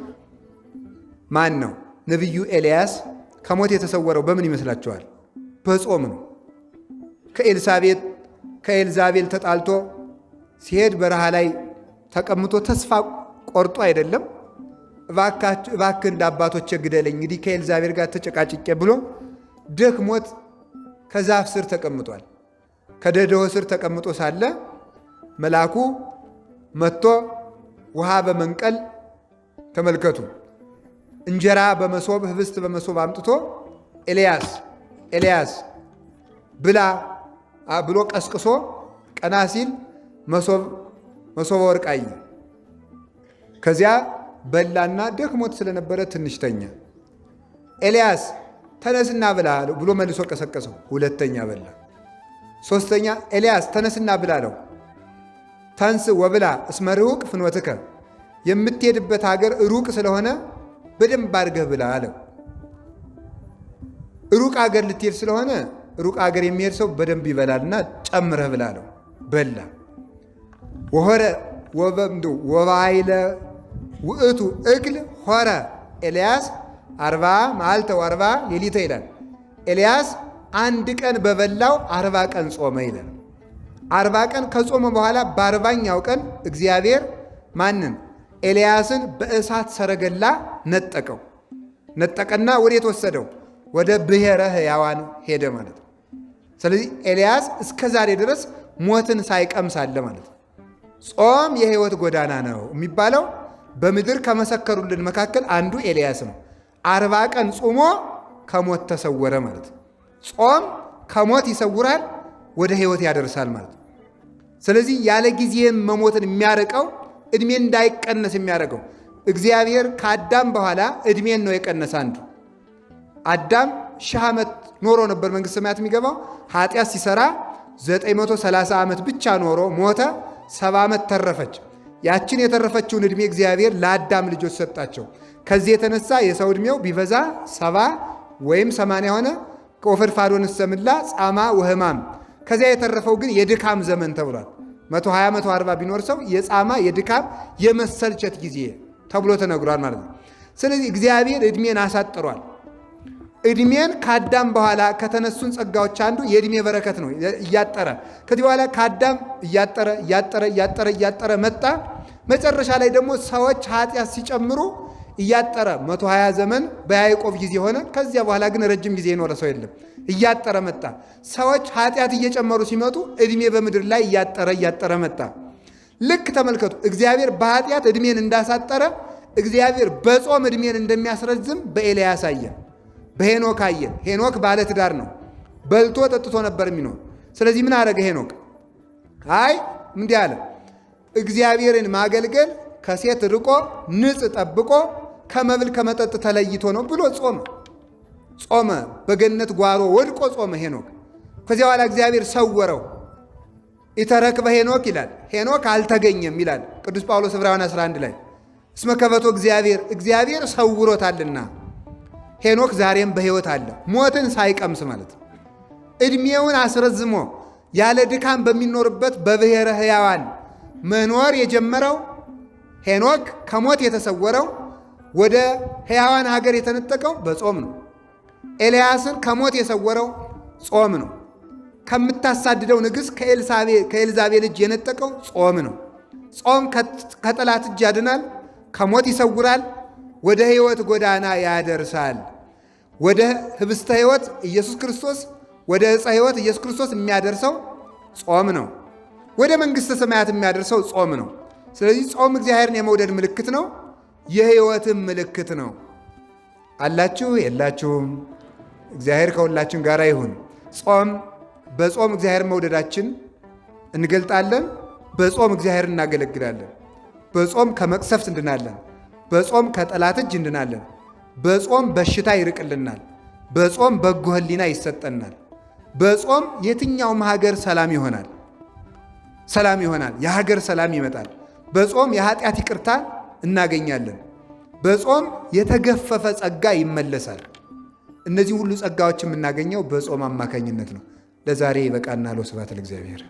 Speaker 1: ማን ነው? ነቢዩ ኤልያስ ከሞት የተሰወረው በምን ይመስላችኋል? በጾም ነው። ከኤልዛቤል ተጣልቶ ሲሄድ በረሃ ላይ ተቀምጦ ተስፋ ቆርጦ አይደለም፣ እባክህ እንደ አባቶቼ ግደለኝ እንግዲህ ከኤልዛቤል ጋር ተጨቃጭቄ ብሎ ደክሞት ከዛፍ ስር ተቀምጧል። ከደደዎ ስር ተቀምጦ ሳለ መልአኩ መጥቶ ውሃ በመንቀል ተመልከቱ፣ እንጀራ በመሶብ ኅብስት በመሶብ አምጥቶ ኤልያስ ብላ ብሎ ቀስቅሶ ቀና ሲል መሶበ ወርቅ አየ። ከዚያ በላና ደክሞት ስለነበረ ትንሽ ተኛ። ኤልያስ ተነስና ብላ ብሎ መልሶ ቀሰቀሰው። ሁለተኛ በላ። ሶስተኛ ኤልያስ ተነስና ብላ አለው። ተንስ ወብላ እስመ ርሑቅ ፍኖትከ፣ የምትሄድበት ሀገር ሩቅ ስለሆነ በደንብ አድርገህ ብላ አለው። ሩቅ ሀገር ልትሄድ ስለሆነ ሩቅ ሀገር የሚሄድ ሰው በደንብ ይበላልና ጨምረህ ብላ አለው። በላ። ወሆረ ወባይለ ውእቱ እክል ሆረ ኤልያስ 40 መዓልተ ወ40 ሌሊተ ይላል። ኤልያስ 1 ቀን በበላው 40 ቀን ጾመ ይላል። 40 ቀን ከጾመ በኋላ በ40ኛው ቀን እግዚአብሔር ማንን? ኤልያስን በእሳት ሰረገላ ነጠቀና ወዴት ወሰደው? ወደ ብሔረ ሕያዋን ሄደ ማለት ነው። ስለዚህ ኤልያስ እስከ ዛሬ ድረስ ሞትን ሳይቀምስ አለ ማለት ነው። ጾም የሕይወት ጎዳና ነው የሚባለው በምድር ከመሰከሩልን መካከል አንዱ ኤልያስ ነው። 40 ቀን ጾሞ ከሞት ተሰወረ ማለት ነው። ጾም ከሞት ይሰውራል፣ ወደ ሕይወት ያደርሳል ማለት ነው። ስለዚህ ያለ ጊዜም መሞትን የሚያርቀው ዕድሜ እንዳይቀነስ የሚያደርገው እግዚአብሔር ከአዳም በኋላ ዕድሜን ነው የቀነሰ። አንዱ አዳም 1000 ዓመት ኖሮ ነበር መንግሥተ ሰማያት የሚገባው። ኃጢአት ሲሰራ 930 ዓመት ብቻ ኖሮ ሞተ። 70 ዓመት ተረፈች። ያችን የተረፈችውን ዕድሜ እግዚአብሔር ለአዳም ልጆች ሰጣቸው። ከዚህ የተነሳ የሰው ዕድሜው ቢበዛ 70 ወይም 80 ሆነ ወፈድፋዶንሰ ምላ ጻማ ወህማም። ከዚያ የተረፈው ግን የድካም ዘመን ተብሏል። 120 140 ቢኖር ሰው የጻማ የድካም የመሰልቸት ጊዜ ተብሎ ተነግሯል ማለት ነው። ስለዚህ እግዚአብሔር ዕድሜን አሳጥሯል። ዕድሜን ከአዳም በኋላ ከተነሱን ጸጋዎች አንዱ የዕድሜ በረከት ነው። እያጠረ ከዚህ በኋላ ከአዳም እያጠረ መጣ። መጨረሻ ላይ ደግሞ ሰዎች ኃጢአት ሲጨምሩ እያጠረ 120 ዘመን በያዕቆብ ጊዜ ሆነ። ከዚያ በኋላ ግን ረጅም ጊዜ የኖረ ሰው የለም። እያጠረ መጣ። ሰዎች ኃጢአት እየጨመሩ ሲመጡ ዕድሜ በምድር ላይ እያጠረ መጣ። ልክ ተመልከቱ፣ እግዚአብሔር በኃጢአት ዕድሜን እንዳሳጠረ እግዚአብሔር በጾም ዕድሜን እንደሚያስረዝም በኤልያስ አየን፣ በሄኖክ አየን። ሄኖክ ባለ ትዳር ነው። በልቶ ጠጥቶ ነበር የሚኖር። ስለዚህ ምን አደረገ ሄኖክ? አይ እንዲህ አለ፣ እግዚአብሔርን ማገልገል ከሴት ርቆ ንጽ ጠብቆ ከመብል ከመጠጥ ተለይቶ ነው ብሎ ጾመ። በገነት ጓሮ ወድቆ ጾመ ሄኖክ። ከዚያ በኋላ እግዚአብሔር ሰወረው። ኢተረክበ ሄኖክ ይላል። ሄኖክ አልተገኘም ይላል ቅዱስ ጳውሎስ ዕብራውያን 11 ላይ እስመ ከበቶ እግዚአብሔር ሰውሮታልና። ሄኖክ ዛሬም በሕይወት አለ፣ ሞትን ሳይቀምስ ማለት ነው። ዕድሜውን አስረዝሞ ያለ ድካም በሚኖርበት በብሔረ ሕያዋን መኖር የጀመረው ሄኖክ ከሞት የተሰወረው ወደ ሕያዋን ሀገር የተነጠቀው በጾም ነው። ኤልያስን ከሞት የሰወረው ጾም ነው። ከምታሳድደው ንግሥት ከኤልዛቤል እጅ የነጠቀው ጾም ነው። ጾም ከጠላት እጅ ያድናል፣ ከሞት ይሰውራል፣ ወደ ሕይወት ጎዳና ያደርሳል። ወደ ህብስተ ሕይወት ኢየሱስ ክርስቶስ ወደ ዕፀ ሕይወት ኢየሱስ ክርስቶስ የሚያደርሰው ጾም ነው። ወደ መንግሥተ ሰማያት የሚያደርሰው ጾም ነው። ስለዚህ ጾም እግዚአብሔርን የመውደድ ምልክት ነው፣ የሕይወትም ምልክት ነው። አላችሁ የላችሁም? እግዚአብሔር ከሁላችን ጋር ይሁን። በጾም እግዚአብሔር መውደዳችን እንገልጣለን። በጾም እግዚአብሔር እናገለግላለን። በጾም ከመቅሰፍት እንድናለን። በጾም ከጠላት እጅ እንድናለን። በጾም በሽታ ይርቅልናል። በጾም በጎ ሕሊና ይሰጠናል። በጾም የትኛውም ሀገር ሰላም ይሆናል። የሀገር ሰላም ይመጣል። በጾም የኃጢአት ይቅርታ እናገኛለን። በጾም የተገፈፈ ጸጋ ይመለሳል። እነዚህ ሁሉ ጸጋዎች የምናገኘው በጾም አማካኝነት ነው። ለዛሬ ይበቃናል። ወስብሐት ለእግዚአብሔር።